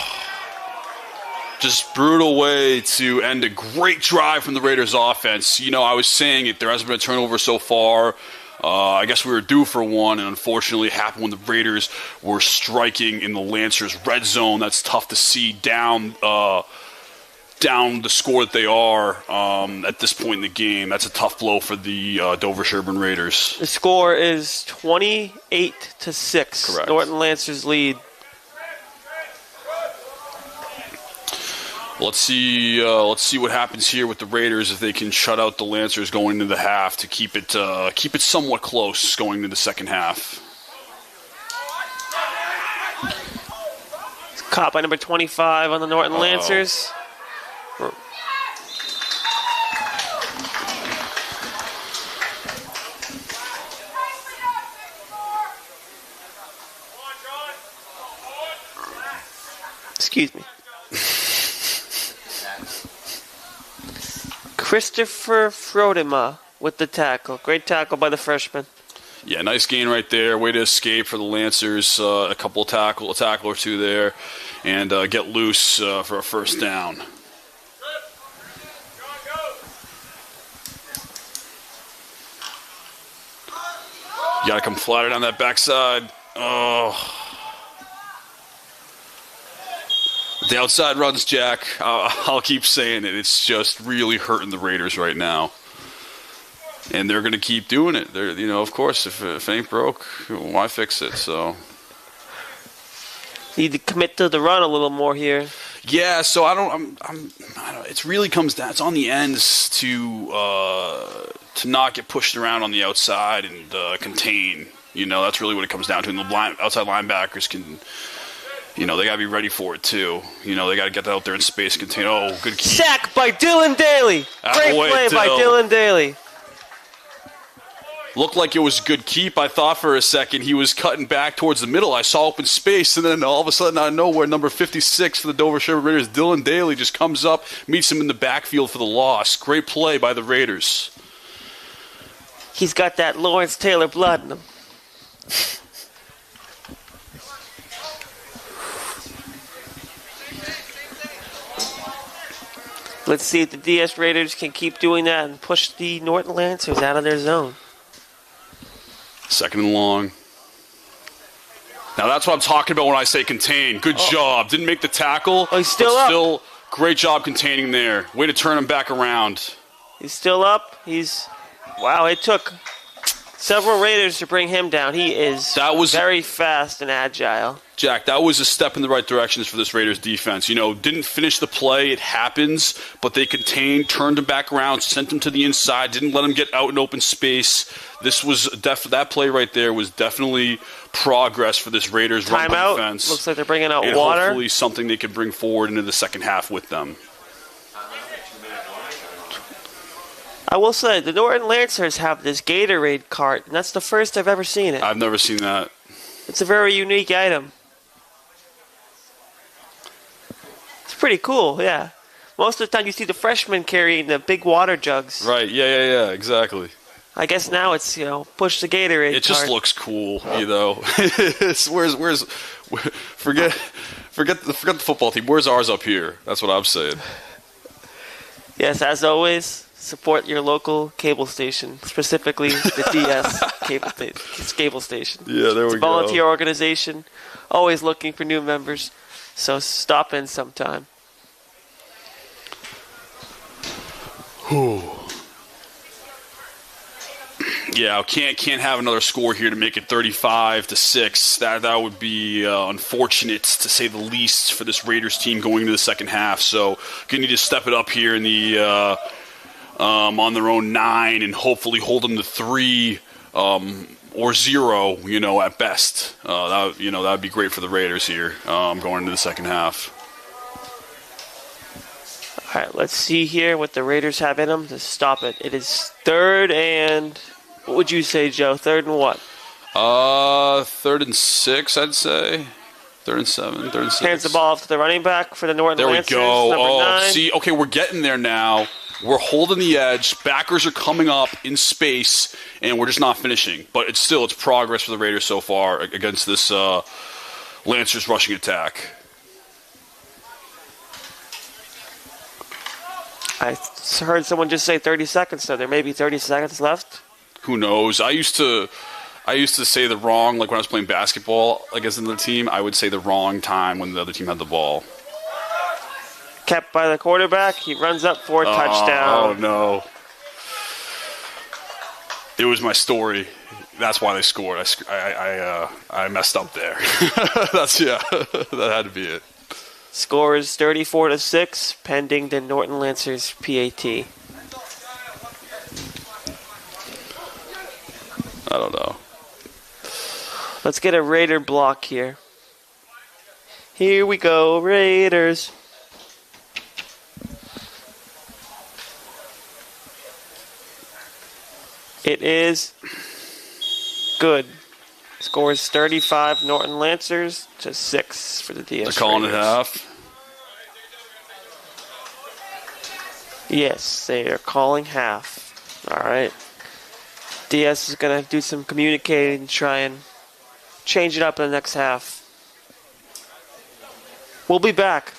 Just brutal way to end a great drive from the Raiders offense. You know, I was saying it. There hasn't been a turnover so far. I guess we were due for one, and unfortunately it happened when the Raiders were striking in the Lancers' red zone. That's tough to see down the score that they are at this point in the game. That's a tough blow for the Dover-Sherborn Raiders. The score is 28-6. Correct. Norton Lancers lead. Let's see what happens here with the Raiders if they can shut out the Lancers going into the half to keep it somewhat close going into the second half. It's caught by number 25 on the Norton Lancers. Excuse me. Christopher Frodema with the tackle. Great tackle by the freshman. Yeah, nice gain right there. Way to escape for the Lancers. A tackle or two there, and get loose for a first down. You got to come flatter down that backside. Oh. The outside runs, Jack. I'll keep saying it. It's just really hurting the Raiders right now. And they're going to keep doing it. They're, of course, if it ain't broke, why fix it? So need to commit to the run a little more here. Yeah, so I don't. It really comes down. It's on the ends to not get pushed around on the outside and contain. That's really what it comes down to. And the outside linebackers can. They got to be ready for it, too. They got to get that out there in space, contain. Oh, good keep. Sack by Dylan Daly. Great play by Dylan Daly. Looked like it was a good keep. I thought for a second he was cutting back towards the middle. I saw open space, and then all of a sudden, out of nowhere, number 56 for the Dover-Sherborn Raiders, Dylan Daly, just comes up, meets him in the backfield for the loss. Great play by the Raiders. He's got that Lawrence Taylor blood in him. Let's see if the DS Raiders can keep doing that and push the Norton Lancers out of their zone. 2nd and long. Now that's what I'm talking about when I say contain. Good job. Didn't make the tackle. Oh, he's still but up. Still, great job containing there. Way to turn him back around. He's still up. Wow, it took several Raiders to bring him down. He is very fast and agile. Jack, that was a step in the right direction for this Raiders defense. Didn't finish the play. It happens, but they contained, turned him back around, sent him to the inside, didn't let him get out in open space. That play right there was definitely progress for this Raiders run defense. Looks like they're bringing out and water. Hopefully something they can bring forward into the second half with them. I will say, the Norton Lancers have this Gatorade cart, and that's the first I've ever seen it. I've never seen that. It's a very unique item. It's pretty cool, yeah. Most of the time you see the freshmen carrying the big water jugs. Right, yeah, exactly. I guess now it's, push the Gatorade It just cart. looks cool, Forget the football team. Where's ours up here? That's what I'm saying. Yes, as always, support your local cable station, specifically the DS cable station. Yeah, there it's we a go. volunteer organization, always looking for new members, so stop in sometime. Yeah, can't have another score here to make it 35-6. That would be unfortunate to say the least for this Raiders team going into the second half. So going to need to step it up here in the on their own 9 and hopefully hold them to 3 or 0. At best. That would be great for the Raiders here going into the second half. All right, let's see here what the Raiders have in them to stop it. It is 3rd and... What would you say, Joe? 3rd and what? 3rd and 6, I'd say. 3rd and 7, 3rd and 6. Hands the ball off to the running back for the Norton Lancers. There we go. Number 9. See, okay, we're getting there now. We're holding the edge. Backers are coming up in space, and we're just not finishing. But it's progress for the Raiders so far against this Lancers rushing attack. I heard someone just say 30 seconds, so there may be 30 seconds left. Who knows? I used to say the wrong, like when I was playing basketball against another team, I would say the wrong time when the other team had the ball. Kept by the quarterback. He runs up for a touchdown. Oh, no. It was my story. That's why they scored. I messed up there. That had to be it. Score is 34-6, pending the Norton Lancers PAT. I don't know. Let's get a Raider block here. Here we go, Raiders. It is good. Score is 35 Norton Lancers to 6 for the DS They're calling Raiders. it half. Yes, they are calling half. All right. DS is going to do some communicating and try and change it up in the next half. We'll be back.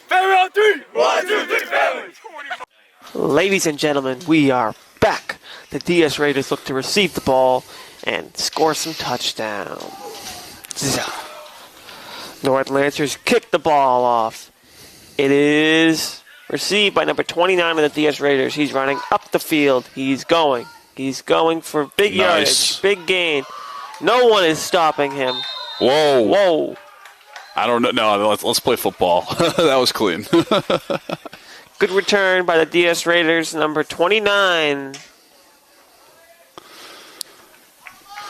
Family on 3! 1, 2, 3, Ladies and gentlemen, we are back. The DS Raiders look to receive the ball and score some touchdowns. Norton Lancers kick the ball off. It is received by number 29 of the DS Raiders. He's running up the field. He's going for big yardage, big gain. No one is stopping him. Whoa. I don't know. No, let's play football. That was clean. Good return by the DS Raiders, number 29.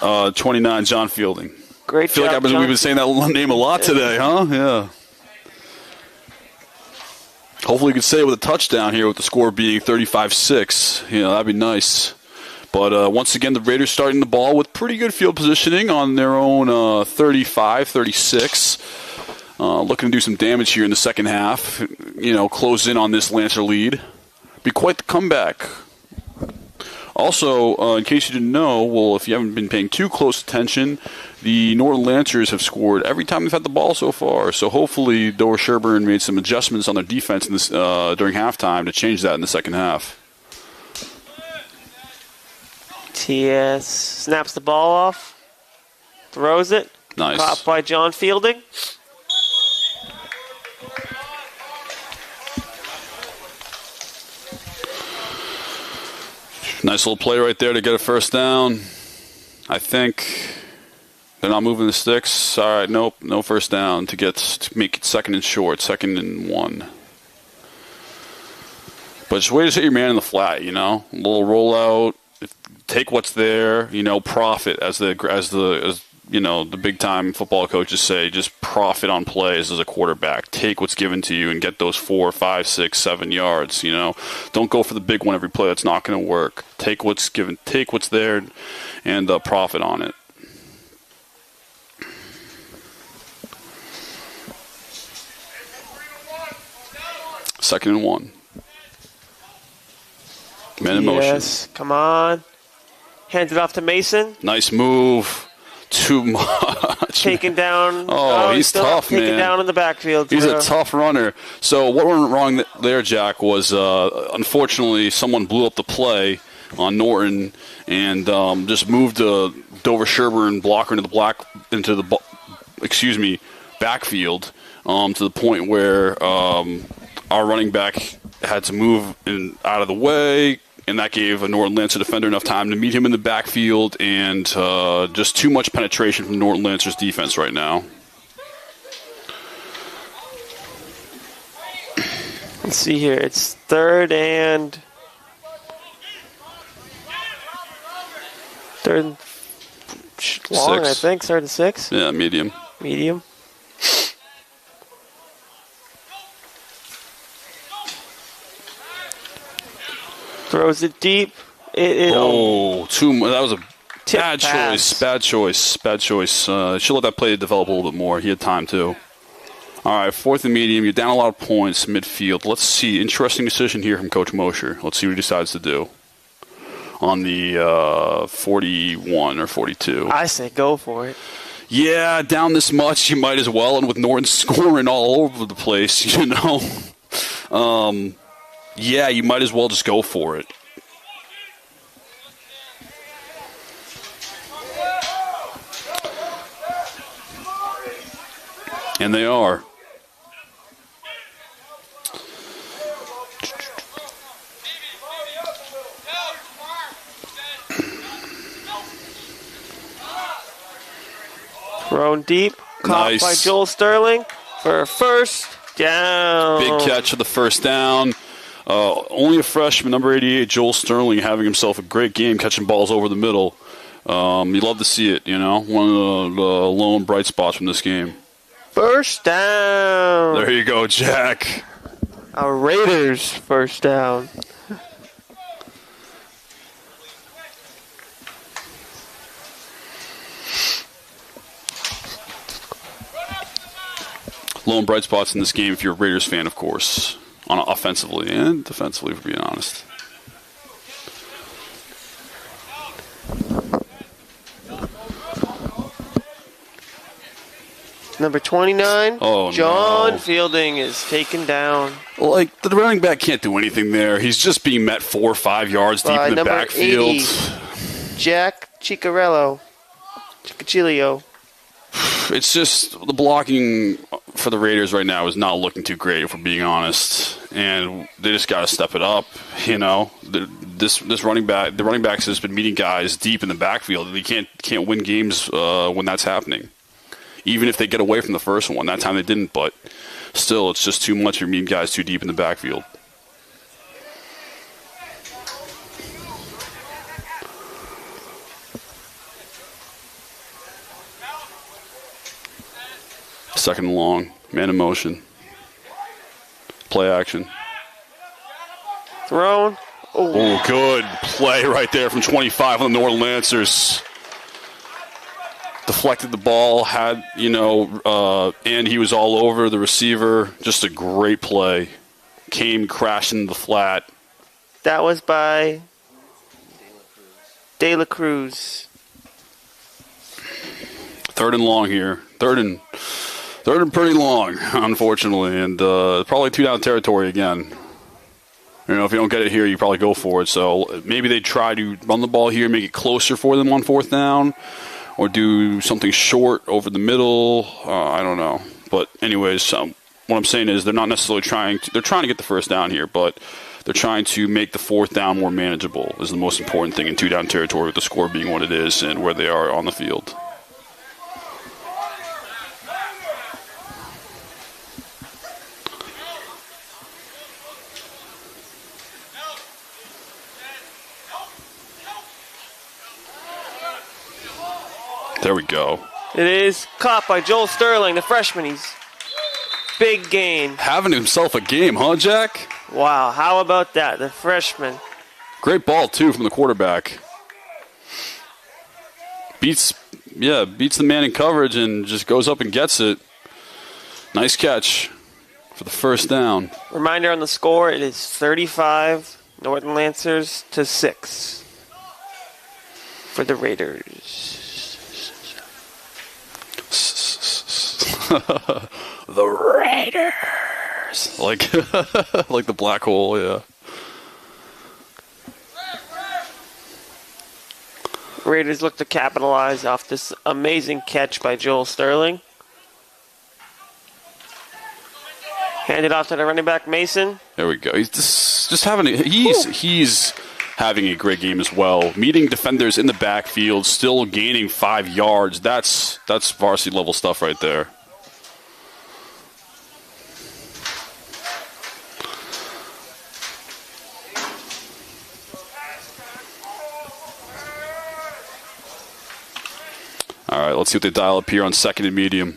29, John Fielding. Great job, I feel like we've been saying that name a lot today, huh? Yeah. Hopefully we can say it with a touchdown here with the score being 35-6. That'd be nice. But once again, the Raiders starting the ball with pretty good field positioning on their own 35, 36. Looking to do some damage here in the second half. Close in on this Lancer lead. Be quite the comeback. Also, in case you didn't know, well, if you haven't been paying too close attention, the Norton Lancers have scored every time they've had the ball so far. So hopefully Dover-Sherborn made some adjustments on their defense during halftime to change that in the second half. TS snaps the ball off, throws it. Nice. Caught by John Fielding. Nice little play right there to get a first down. I think they're not moving the sticks. All right, nope, no first down to make it second and short, 2nd and 1. But just wait to hit your man in the flat, a little rollout. Take what's there, profit as the big time football coaches say. Just profit on plays as a quarterback. Take what's given to you and get those 4, 5, 6, 7 yards. Don't go for the big one every play. That's not going to work. Take what's given. Take what's there, and profit on it. Second and 1. Man in motion. Yes, come on. Hands it off to Mason. Nice move. Too much. Taken down. Oh, he's tough, man. Taken down in the backfield. He's a tough runner. So what went wrong there, Jack, was unfortunately someone blew up the play on Norton and just moved the Dover-Sherborn blocker into the backfield to the point where our running back had to move out of the way. And that gave a Norton Lancer defender enough time to meet him in the backfield, and just too much penetration from Norton Lancer's defense right now. Let's see here. It's 3rd and long, 6. I think. 3rd and 6. Yeah, medium. Medium. Throws it deep. That was a bad pass. choice. Bad choice. Should let that play develop a little bit more. He had time too. All right, 4th and medium. You're down a lot of points midfield. Let's see. Interesting decision here from Coach Mosher. Let's see what he decides to do on the 41 or 42. I say go for it. Yeah, down this much, you might as well. And with Norton scoring all over the place, yeah, you might as well just go for it. And they are. Thrown deep. Caught by Joel Sterling for a first down. Big catch for the first down. Only a freshman, number 88, Joel Sterling, having himself a great game, catching balls over the middle. You love to see it, One of the lone bright spots from this game. First down. There you go, Jack. Our Raiders first down. Lone bright spots in this game if you're a Raiders fan, of course. Offensively and defensively, for being honest. Number 29, Oh, John no. Fielding is taken down Like, the running back can't do anything there. He's just being met 4 or 5 yards deep by in the number backfield. 80, Jack Ciccarello. Ciccacilio. It's just the blocking for the Raiders right now is not looking too great, if we're being honest. And they just got to step it up. You know, this running back, the running backs has been meeting guys deep in the backfield. They can't win games when that's happening. Even if they get away from the first one, that time they didn't. But still, it's just too much. You're meeting guys too deep in the backfield. Second and long, man in motion, play action. Thrown. Oh, good play right there from 25 on the Norton Lancers. Deflected the ball, and he was all over the receiver. Just a great play. Came crashing into the flat. That was by De La Cruz. Third and long here. Third and pretty long, unfortunately, and probably 2 down territory again. You know, if you don't get it here, you probably go for it. So maybe they try to run the ball here, make it closer for them on 4th down, or do something short over the middle. I don't know. But anyways, what I'm saying is they're not necessarily they're trying to get the first down here, but they're trying to make the 4th down more manageable is the most important thing in 2 down territory, with the score being what it is and where they are on the field. There we go. It is caught by Joel Sterling, the freshman. He's big gain. Having himself a game, huh, Jack? Wow, how about that? The freshman. Great ball, too, from the quarterback. Beats the man in coverage and just goes up and gets it. Nice catch for the first down. Reminder on the score, it is 35 Norton Lancers to 6 for the Raiders. The Raiders. Like like the black hole, yeah. Raiders look to capitalize off this amazing catch by Joel Sterling. Handed off to the running back, Mason. There we go. He's just having he's having a great game as well. Meeting defenders in the backfield, still gaining 5 yards. That's varsity level stuff right there. All right, let's see what they dial up here on 2nd and medium.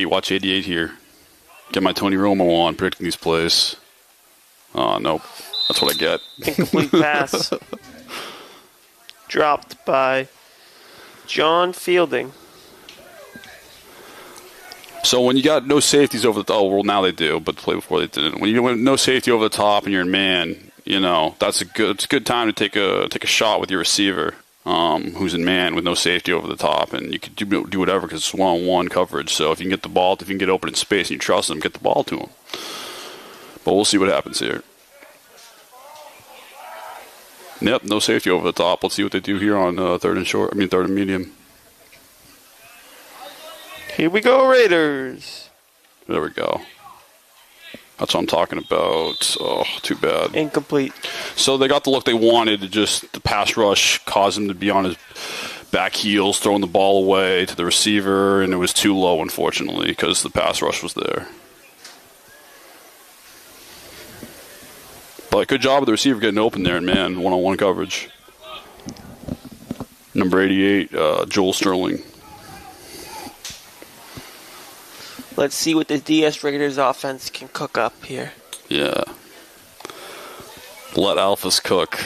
Watch 88 here. Get my Tony Romo on predicting these plays. Oh, nope. That's what I get. Incomplete pass. Dropped by John Fielding. So when you got no safeties over the top, well, now they do, but the play before they didn't. When you have no safety over the top and you're in man, it's a good time to take a shot with your receiver. Who's in man with no safety over the top, and you can do whatever because it's one-on-one coverage. So if you can get the ball, if you can get open in space and you trust them, get the ball to them. But we'll see what happens here. Yep, no safety over the top. Let's see what they do here on 3rd and medium. Here we go, Raiders. There we go. That's what I'm talking about. Oh, too bad. Incomplete. So they got the look they wanted. Just the pass rush caused him to be on his back heels, throwing the ball away to the receiver, and it was too low, unfortunately, because the pass rush was there. But good job of the receiver getting open there, man. One-on-one coverage. Number 88, Joel Sterling. Let's see what the DS Raiders offense can cook up here. Yeah. Let Alphas cook.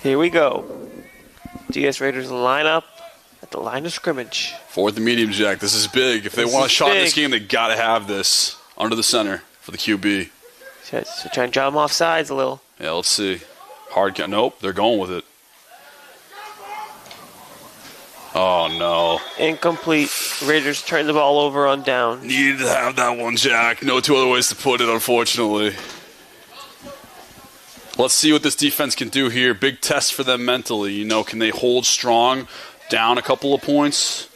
Here we go. DS Raiders line up at the line of scrimmage. Fourth and medium, Jack. This is big. If they want a shot in this game, they got to have this under the center for the QB. So try and drive them off sides a little. Yeah, let's see. Hard count. Nope, they're going with it. Oh, no. Incomplete. Raiders turn the ball over on down. Needed to have that one, Jack. No two other ways to put it, unfortunately. Let's see what this defense can do here. Big test for them mentally. You know, can they hold strong down a couple of points?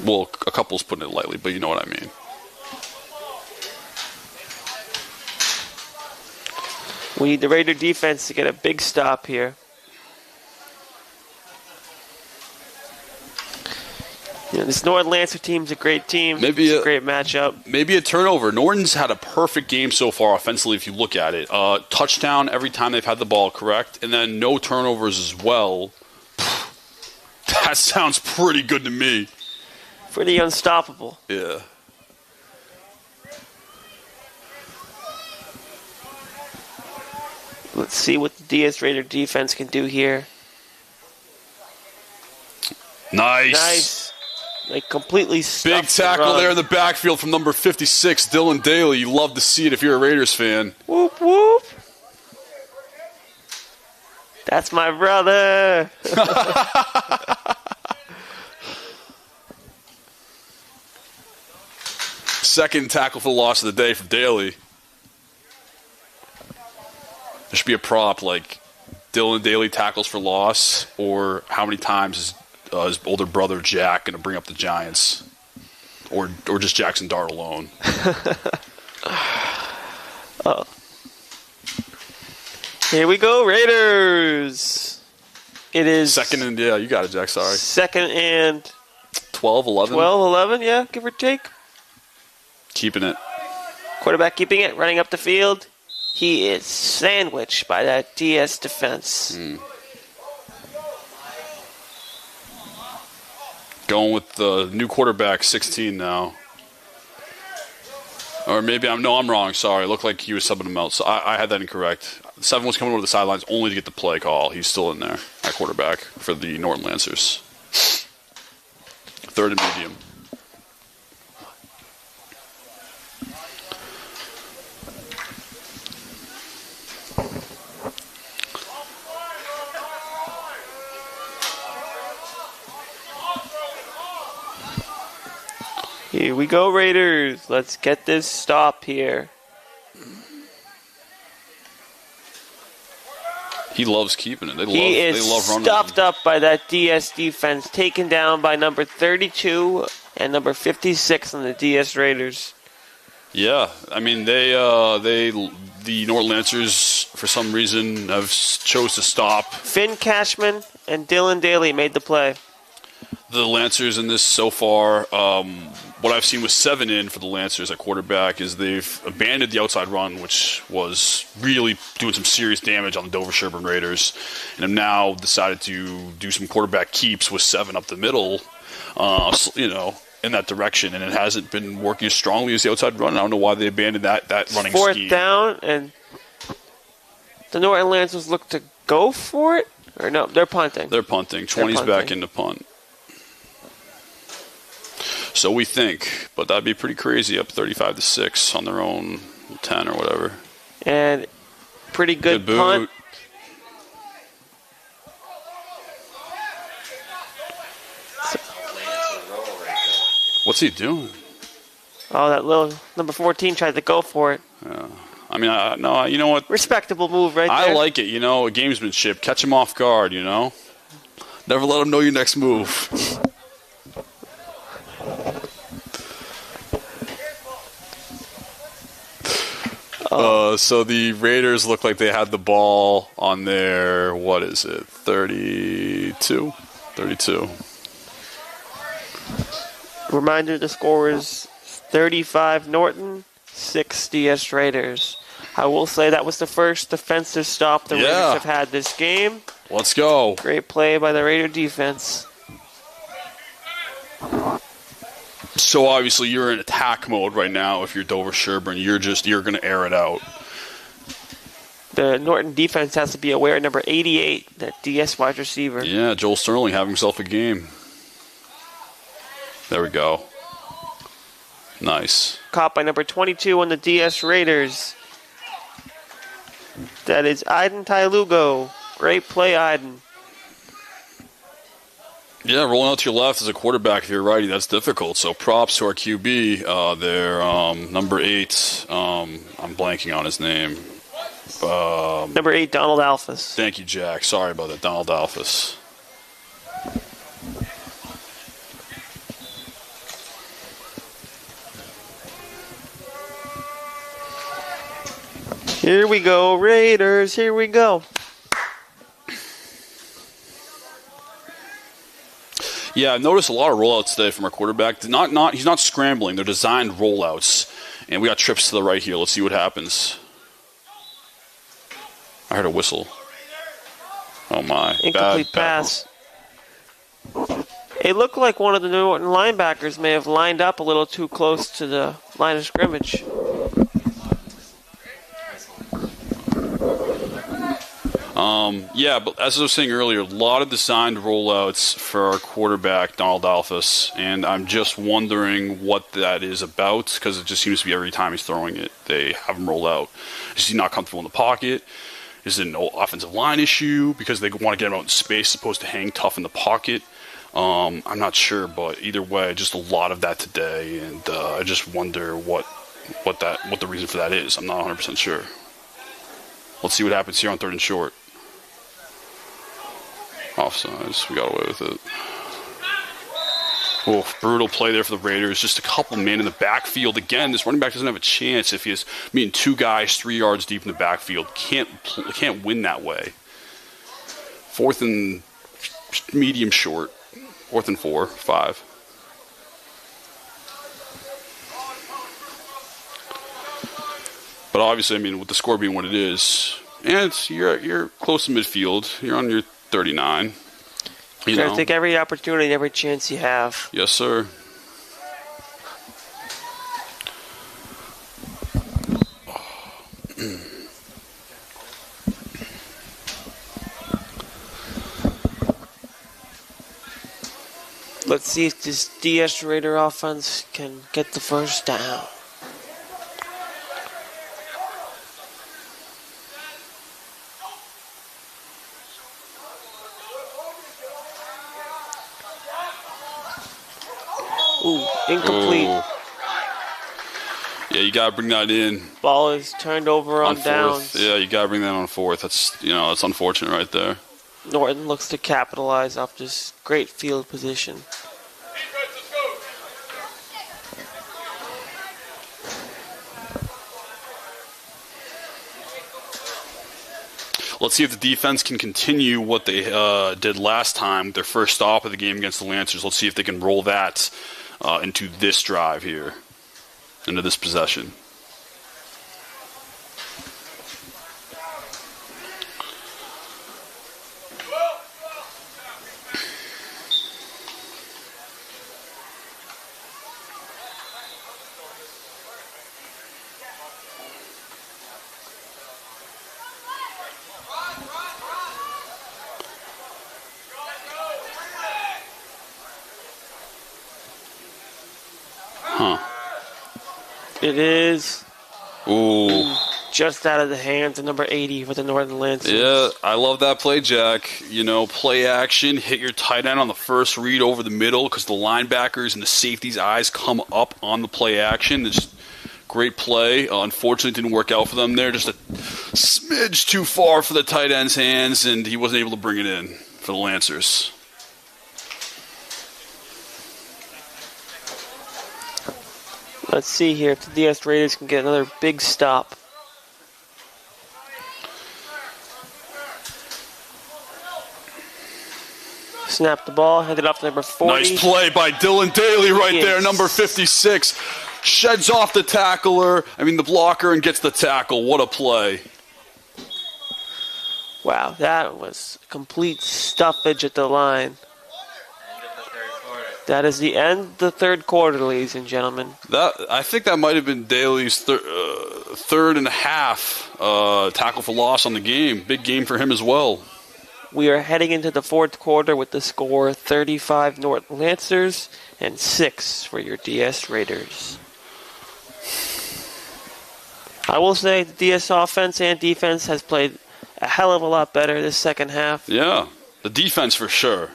Well, a couple's putting it lightly, but you know what I mean. We need the Raider defense to get a big stop here. You know, this Norton Lancer team's a great team. It's a great matchup. Maybe a turnover. Norton's had a perfect game so far offensively if you look at it. Touchdown every time they've had the ball, correct? And then no turnovers as well. That sounds pretty good to me. Pretty unstoppable. Yeah. Let's see what the DS Raider defense can do here. Nice. Like completely stuffed big tackle there in the backfield from number 56, Dylan Daly. You love to see it if you're a Raiders fan. Whoop, whoop. That's my brother. Second tackle for the loss of the day for Daly. There should be a prop like Dylan Daly tackles for loss, or how many times is his older brother Jack going to bring up the Giants, or just Jackson Dart alone. Oh, here we go, Raiders. It is second and you got it, Jack. Sorry. Second and 12, 11. 12, 11, yeah, give or take. Keeping it. Quarterback keeping it, running up the field. He is sandwiched by that DS defense. Going with the new quarterback, 16 now. Or maybe I'm wrong. Sorry, it looked like he was subbing him out. So I had that incorrect. 7 was coming over the sidelines only to get the play call. He's still in there at quarterback for the Norton Lancers. Third and medium. Here we go, Raiders. Let's get this stop here. He loves keeping it. They love running. Stuffed up by that DS defense, taken down by number 32 and number 56 on the DS Raiders. Yeah, I mean the Norton Lancers for some reason have chose to stop. Finn Cashman and Dylan Daly made the play. The Lancers in this so far, what I've seen with 7 in for the Lancers at quarterback is they've abandoned the outside run, which was really doing some serious damage on the Dover-Sherborn Raiders, and have now decided to do some quarterback keeps with 7 up the middle, in that direction, and it hasn't been working as strongly as the outside run. I don't know why they abandoned that running scheme. Fourth down, and the Norton Lancers look to go for it? Or no, they're punting. They're punting. 20's back into punt. So we think, but that'd be pretty crazy, up 35-6 on their own 10 or whatever. And pretty good punt. What's he doing? Oh, that little number 14 tried to go for it. Yeah. I mean, no, you know what? Respectable move right there. I like it, a gamesmanship. Catch him off guard, Never let him know your next move. So the Raiders look like they had the ball on their, 32? 32. Reminder, the score is 35 Norton, 6 DS Raiders. I will say that was the first defensive stop the Raiders have had this game. Let's go. Great play by the Raider defense. So obviously you're in attack mode right now. If you're Dover-Sherborn, you're going to air it out. The Norton defense has to be aware of number 88, that DS wide receiver. Yeah, Joel Sterling having himself a game. There we go. Nice. Caught by number 22 on the DS Raiders. That is Aiden Tailugo. Great play, Aiden. Yeah, rolling out to your left as a quarterback, if you're righty, that's difficult. So props to our QB. They're number 8. I'm blanking on his name. Number 8, Donald Alphas. Thank you, Jack. Sorry about that, Donald Alphas. Here we go, Raiders. Here we go. Yeah, I've noticed a lot of rollouts today from our quarterback. He's not scrambling. They're designed rollouts. And we got trips to the right here. Let's see what happens. I heard a whistle. Oh, my. Incomplete pass. It looked like one of the Norton linebackers may have lined up a little too close to the line of scrimmage. Yeah, but as I was saying earlier, a lot of designed rollouts for our quarterback, Donald Alphas, and I'm just wondering what that is about, because it just seems to be every time he's throwing it, they have him roll out. Is he not comfortable in the pocket? Is it an offensive line issue because they want to get him out in space as opposed to hang tough in the pocket? I'm not sure, but either way, just a lot of that today, and I just wonder what the reason for that is. I'm not 100% sure. Let's see what happens here on 3rd and short. Offsides, we got away with it. Oh, brutal play there for the Raiders. Just a couple men in the backfield. Again, this running back doesn't have a chance if he's meeting 2 guys 3 yards deep in the backfield. Can't win that way. 4th and medium short. 4th and 4, 5. But obviously, I mean, with the score being what it is, and you're close to midfield. You're on your 39. You gotta take every opportunity, every chance you have. Yes, sir. Let's see if this DS Raider offense can get the first down. Ooh, incomplete. Ooh. Yeah, you gotta bring that in. Ball is turned over on 4th. downs. Yeah, you gotta bring that on 4th. That's unfortunate right there. Norton looks to capitalize off this great field position. Let's see if the defense can continue what they did last time, their first stop of the game against the Lancers. Let's see if they can roll that into this drive here, into this possession. It is. Ooh. Just out of the hands of number 80 for the Norton Lancers. Yeah, I love that play, Jack. Play action, hit your tight end on the first read over the middle because the linebackers and the safety's eyes come up on the play action. It's great play. Unfortunately, it didn't work out for them there. Just a smidge too far for the tight end's hands, and he wasn't able to bring it in for the Lancers. Let's see here if the DS Raiders can get another big stop. Snap the ball, handed off to number 40. Nice play by Dylan Daly right there, number 56. Sheds off the the blocker, and gets the tackle. What a play. Wow, that was complete stuffage at the line. End of the 3rd quarter. That is the end of the third quarter, ladies and gentlemen. I think that might have been Daly's third and a half tackle for loss on the game. Big game for him as well. We are heading into the fourth quarter with the score 35 Norton Lancers and 6 for your DS Raiders. I will say the DS offense and defense has played a hell of a lot better this second half. Yeah, the defense for sure.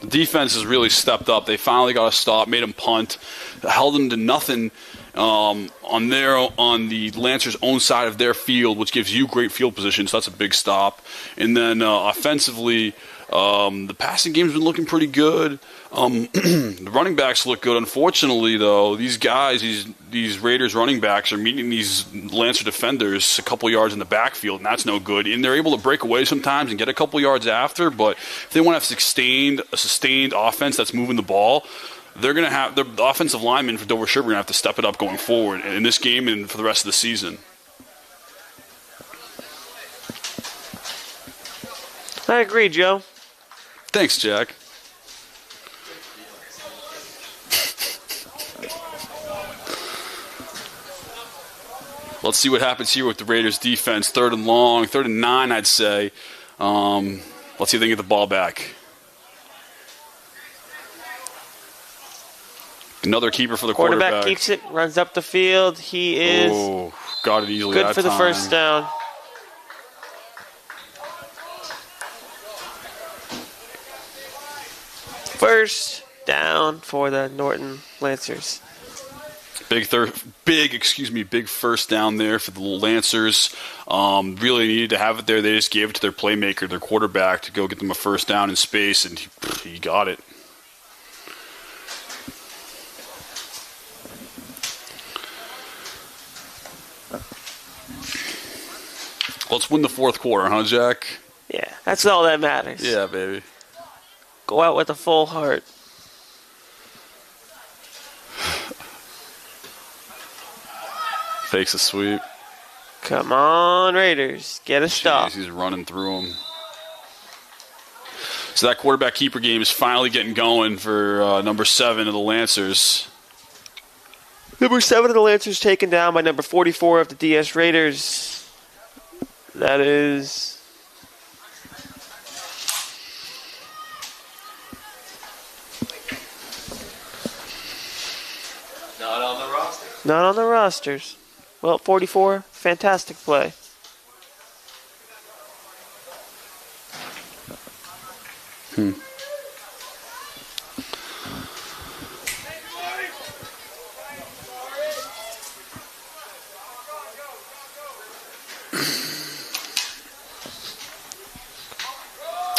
The defense has really stepped up. They finally got a stop, made them punt, held them to nothing on the Lancers' own side of their field, which gives you great field position, so that's a big stop. And then offensively, the passing game's been looking pretty good. The running backs look good. Unfortunately, though, these guys, these Raiders running backs are meeting these Lancer defenders a couple yards in the backfield, and that's no good. And they're able to break away sometimes and get a couple yards after, but if they want to have a sustained offense that's moving the ball, they're going to have the offensive linemen for Dover-Sherborn going to have to step it up going forward in this game and for the rest of the season. I agree, Joe. Thanks, Jack. Let's see what happens here with the Raiders' defense. Third and 9, I'd say. Let's see if they can get the ball back. Another keeper for the quarterback. Keeps it, runs up the field. He is got it easily good that for the time. first down. First down for the Norton Lancers. Big first down there for the Lancers. Really needed to have it there. They just gave it to their playmaker, their quarterback, to go get them a first down in space, and he got it. Let's win the fourth quarter, huh, Jack? Yeah, that's all that matters. Yeah, baby. Go out with a full heart. Fakes a sweep. Come on, Raiders. Get a stop. He's running through him. So that quarterback keeper game is finally getting going for number 7 of the Lancers. Number 7 of the Lancers taken down by number 44 of the DS Raiders. That is... Not on the roster. not on the rosters. Well, 44, fantastic play.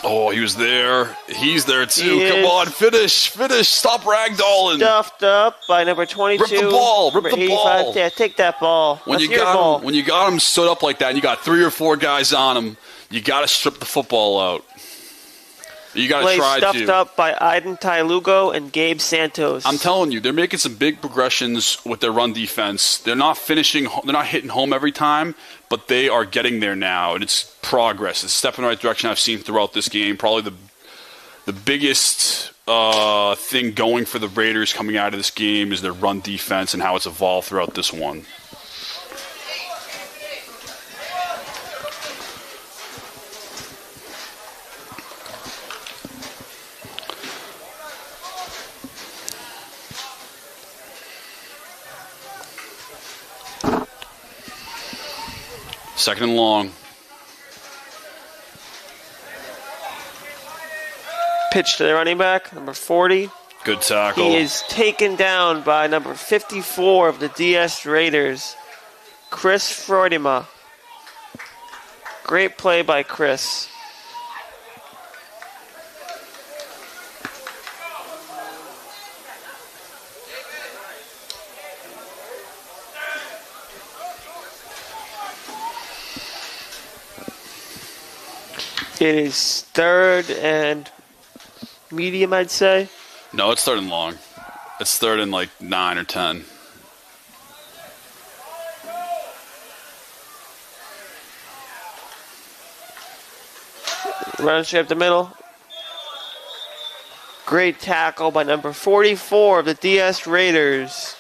Oh, he was there. He's there, too. He Come is. on, finish. Stop ragdolling. Stuffed up by number 22. Rip the ball. number 85. Yeah, take that ball. When That's you your ball. got him stood up like that, and you got 3 or 4 guys on him, you got to strip the football out. You got to Play try stuffed to. up by Aiden Lugo and Gabe Santos. I'm telling you, they're making some big progressions with their run defense. They're not hitting home every time, but they are getting there now, and it's progress. It's a step in the right direction I've seen throughout this game. Probably the biggest thing going for the Raiders coming out of this game is their run defense and how it's evolved throughout this one. Second and long. Pitch to the running back, number 40. Good tackle. He is taken down by number 54 of the DS Raiders, Chris Freudema. Great play by Chris. It is third and medium, I'd say. No, it's third and long. It's third and like 9 or 10. Run straight up the middle. Great tackle by number 44 of the DS Raiders.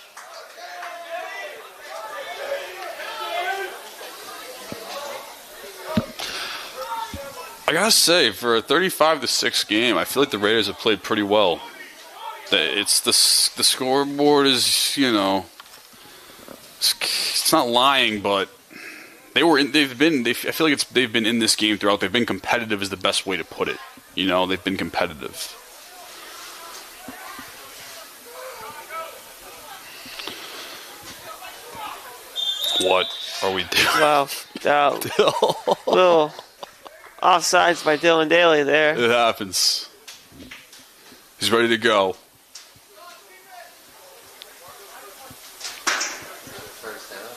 I gotta say, for a 35-6 game, I feel like the Raiders have played pretty well. It's the scoreboard is, it's not lying, but I feel like they've been in this game throughout. They've been competitive is the best way to put it. They've been competitive. What are we doing? Wow. Little offsides by Dylan Daly there. It happens. He's ready to go. First down.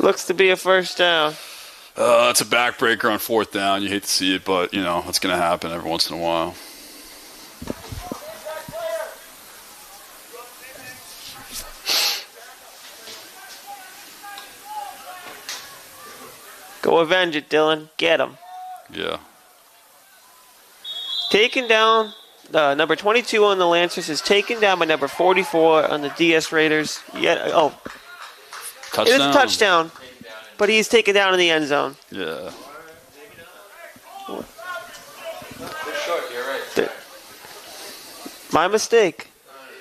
Looks to be a first down. It's a backbreaker on 4th down. You hate to see it, but, it's going to happen every once in a while. Go avenge it, Dylan. Get him. Yeah. Taken down. Number 22 on the Lancers is taken down by number 44 on the DS Raiders. Touchdown. It is a touchdown, but he's taken down in the end zone. Yeah. They're short, you're right. My mistake.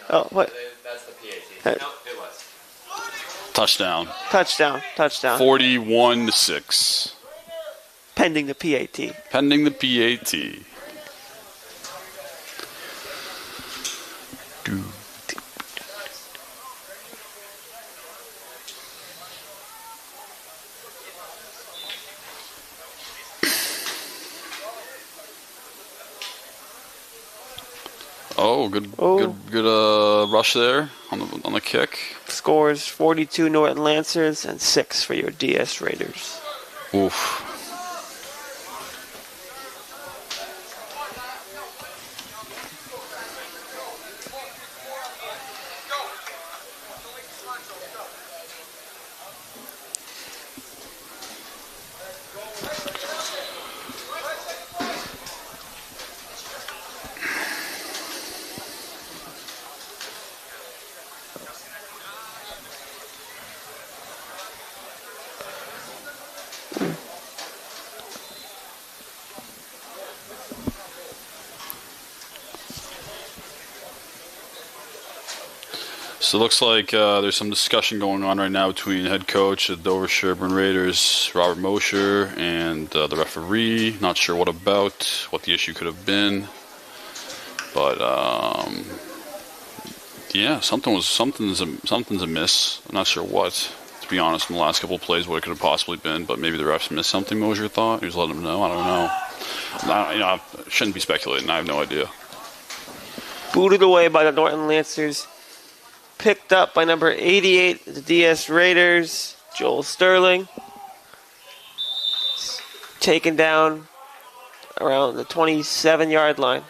Oh, what? That's the PAT. No, it was. Touchdown. Touchdown. 41-6. Pending the PAT. Pending the PAT. Oh, good rush there on the kick. Scores 42 Norton Lancers and 6 for your DS Raiders. Oof. So it looks like there's some discussion going on right now between head coach of the Dover-Sherborn Raiders, Robert Mosher, and the referee. Not sure what the issue could have been. But, yeah, something's amiss. I'm not sure what, to be honest, in the last couple of plays, what it could have possibly been. But maybe the refs missed something, Mosher thought. He was letting them know. I don't know. I shouldn't be speculating. I have no idea. Booted away by the Norton Lancers. Picked up by number 88, the DS Raiders, Joel Sterling. Taken down around the 27-yard line.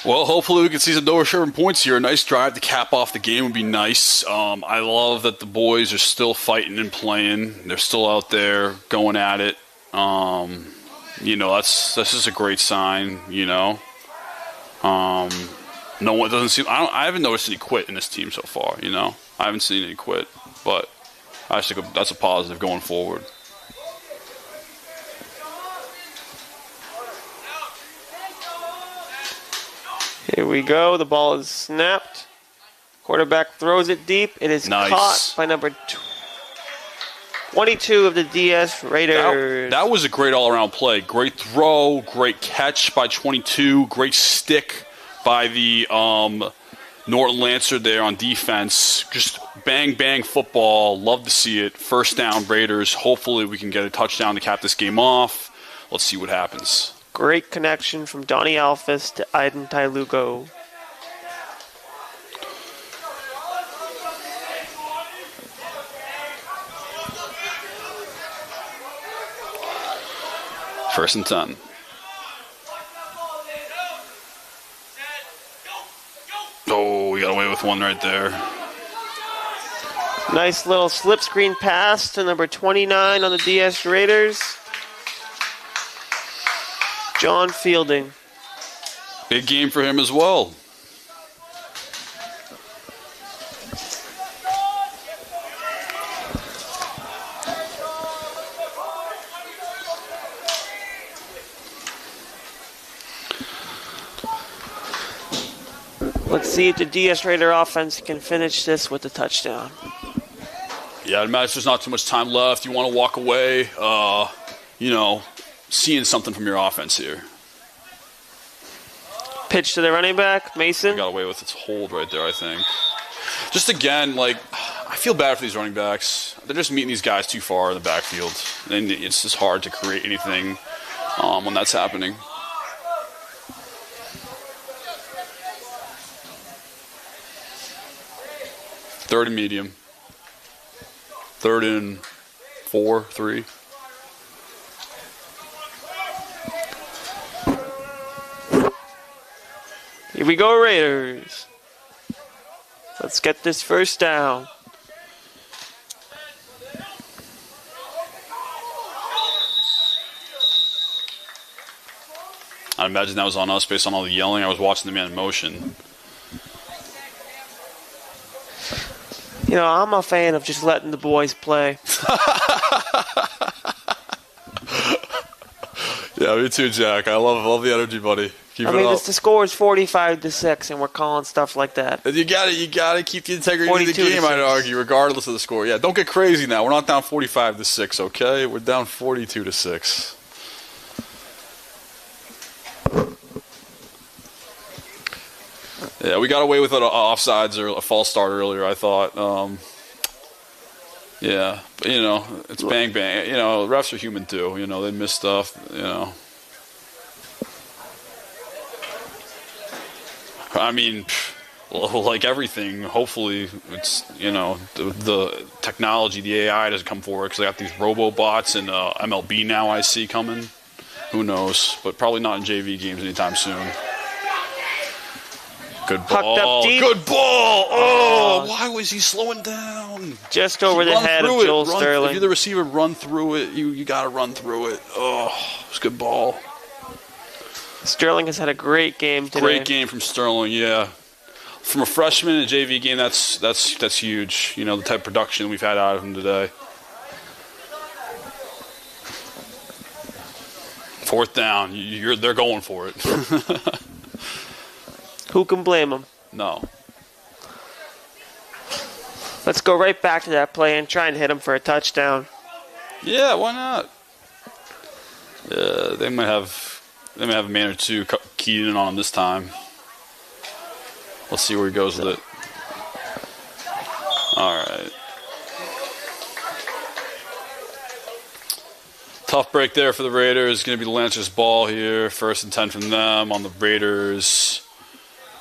Well, hopefully we can see some Dover-Sherborn points here. A nice drive to cap off the game would be nice. I love that the boys are still fighting and playing. They're still out there going at it. This is a great sign. No one doesn't seem. I haven't noticed any quit in this team so far. I haven't seen any quit, but I think that's a positive going forward. Here we go. The ball is snapped. Quarterback throws it deep. It is caught by number 22 of the DS Raiders. That was a great all-around play. Great throw. Great catch by 22. Great stick by the Norton Lancer there on defense. Just bang, bang football. Love to see it. First down, Raiders. Hopefully we can get a touchdown to cap this game off. Let's see what happens. Great connection from Donnie Alphys to Aiden Tailugo. First and 10. Oh, we got away with one right there. Nice little slip screen pass to number 29 on the DS Raiders. John Fielding. Big game for him as well. Let's see if the DS Raider offense can finish this with a touchdown. Yeah, I'd imagine there's not too much time left. You want to walk away, seeing something from your offense here. Pitch to the running back, Mason. Got away with its hold right there, I think. Just again, I feel bad for these running backs. They're just meeting these guys too far in the backfield. And it's just hard to create anything when that's happening. Third and medium. Third and 4, 3. Here we go, Raiders. Let's get this first down. I imagine that was on us based on all the yelling. I was watching the man in motion. You know, I'm a fan of just letting the boys play. Yeah, me too, Jack. I love the energy, buddy. Keep it up. The score is 45-6, and we're calling stuff like that. You gotta keep the integrity of the game, 42-6. I'd argue, regardless of the score. Yeah, don't get crazy now. We're not down 45-6, okay? We're down 42-6. Yeah, we got away with an offsides or a false start earlier, I thought. Yeah, but, it's bang, bang. Refs are human, too. They miss stuff, I mean, like everything, hopefully it's, the technology, the AI doesn't come forward because they got these robo-bots and MLB now I see coming. Who knows? But probably not in JV games anytime soon. Good ball. Good ball. Oh, why was he slowing down? Just over the head of Joel Sterling. If you're the receiver, run through it. You got to run through it. Oh, it was a good ball. Sterling has had a great game today. Great game from Sterling, yeah. From a freshman in a JV game, that's huge. The type of production we've had out of him today. Fourth down, they're going for it. Who can blame him? No. Let's go right back to that play and try and hit him for a touchdown. Yeah, why not? They might have a man or two keyed in on him this time. Let's see where he goes with it. All right. Tough break there for the Raiders. Going to be the Lancers' ball here. 1st and 10 from them on the Raiders.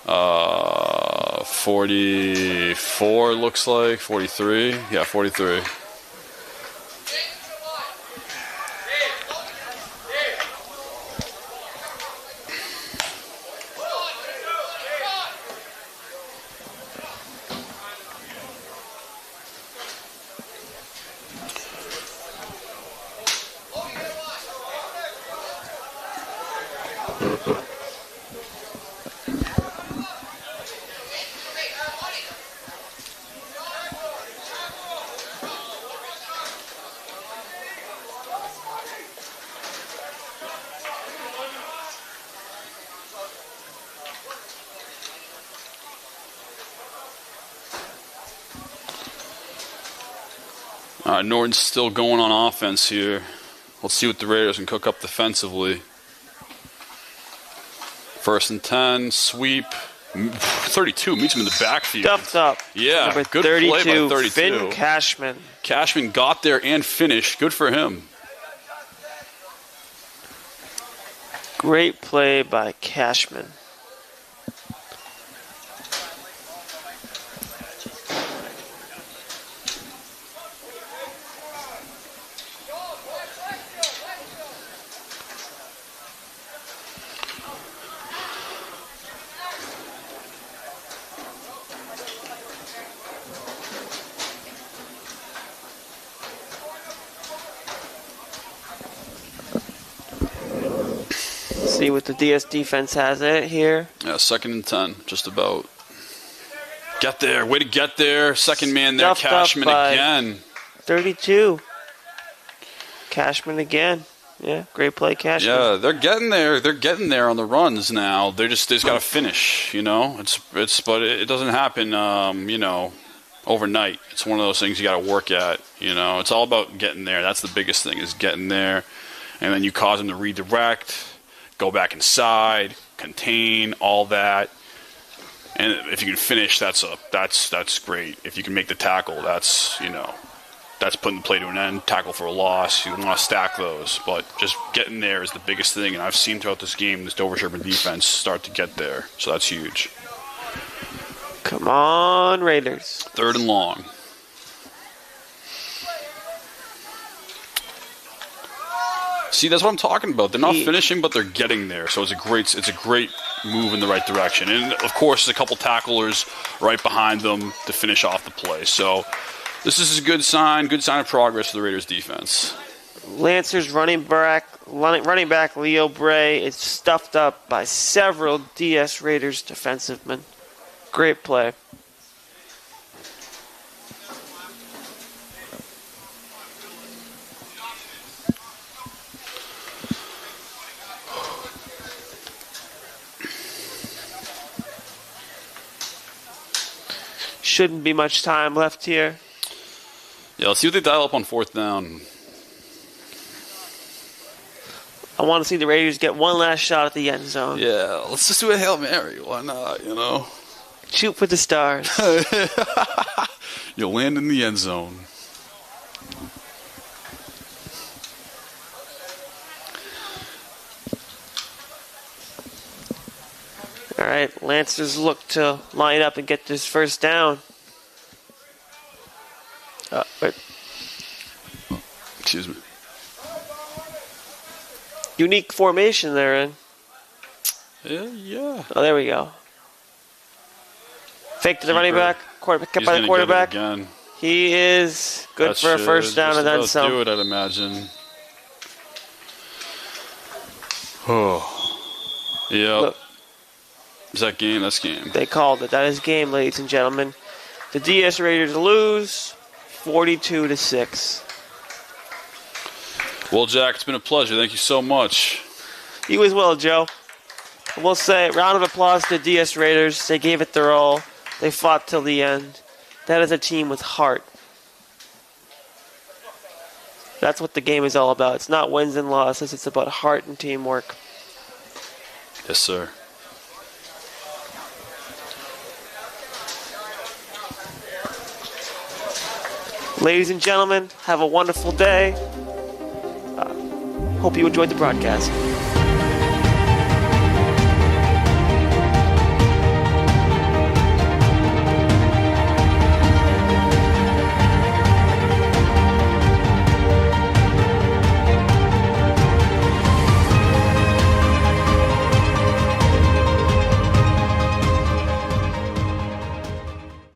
44 looks like. 43. Yeah, 43. All right, Norton's still going on offense here. Let's see what the Raiders can cook up defensively. 1st and 10, sweep. 32 meets him in the backfield. Stuffed up. Yeah, Number good 32, play by 32. Finn Cashman. Cashman got there and finished. Good for him. Great play by Cashman. See what the DS defense has in it here. Yeah, 2nd and 10, just about. Get there. Way to get there. Second man there, Stuffed up Cashman by again. 32. Cashman again. Yeah, great play, Cashman. Yeah, they're getting there. They're getting there on the runs now. They just got to finish, you know. But it doesn't happen, you know, overnight. It's one of those things you got to work at, you know. It's all about getting there. That's the biggest thing, is getting there. And then you cause them to redirect, go back inside, contain, all that. And if you can finish, that's great. If you can make the tackle, that's, you know, that's putting the play to an end. Tackle for a loss. You want to stack those. But just getting there is the biggest thing. And I've seen throughout this game this Dover-Sherborn defense start to get there. So that's huge. Come on, Raiders. 3rd and long. See, that's what I'm talking about. They're not finishing, but they're getting there. So it's a great move in the right direction. And, of course, there's a couple tacklers right behind them to finish off the play. So this is a good sign of progress for the Raiders defense. Lancers running back Leo Bray is stuffed up by several DS Raiders defensive men. Great play. Shouldn't be much time left here. Yeah, let's see what they dial up on 4th down. I want to see the Raiders get one last shot at the end zone. Yeah, let's just do a Hail Mary. Why not, you know? Shoot for the stars. You'll land in the end zone. All right, Lancers look to line up and get this first down. Excuse me. Unique formation they're in. Yeah. Oh, there we go. Fake to the running back. Kept by the quarterback. Again. He is good for a first down and then some. Do it, I'd imagine. Oh. Yeah. Look. Is that game? That's game. They called it. That is game, ladies and gentlemen. The DS Raiders lose 42-6. Well, Jack, it's been a pleasure. Thank you so much. You as well, Joe. We'll say round of applause to the DS Raiders. They gave it their all. They fought till the end. That is a team with heart. That's what the game is all about. It's not wins and losses. It's about heart and teamwork. Yes, sir. Ladies and gentlemen, have a wonderful day. Hope you enjoyed the broadcast.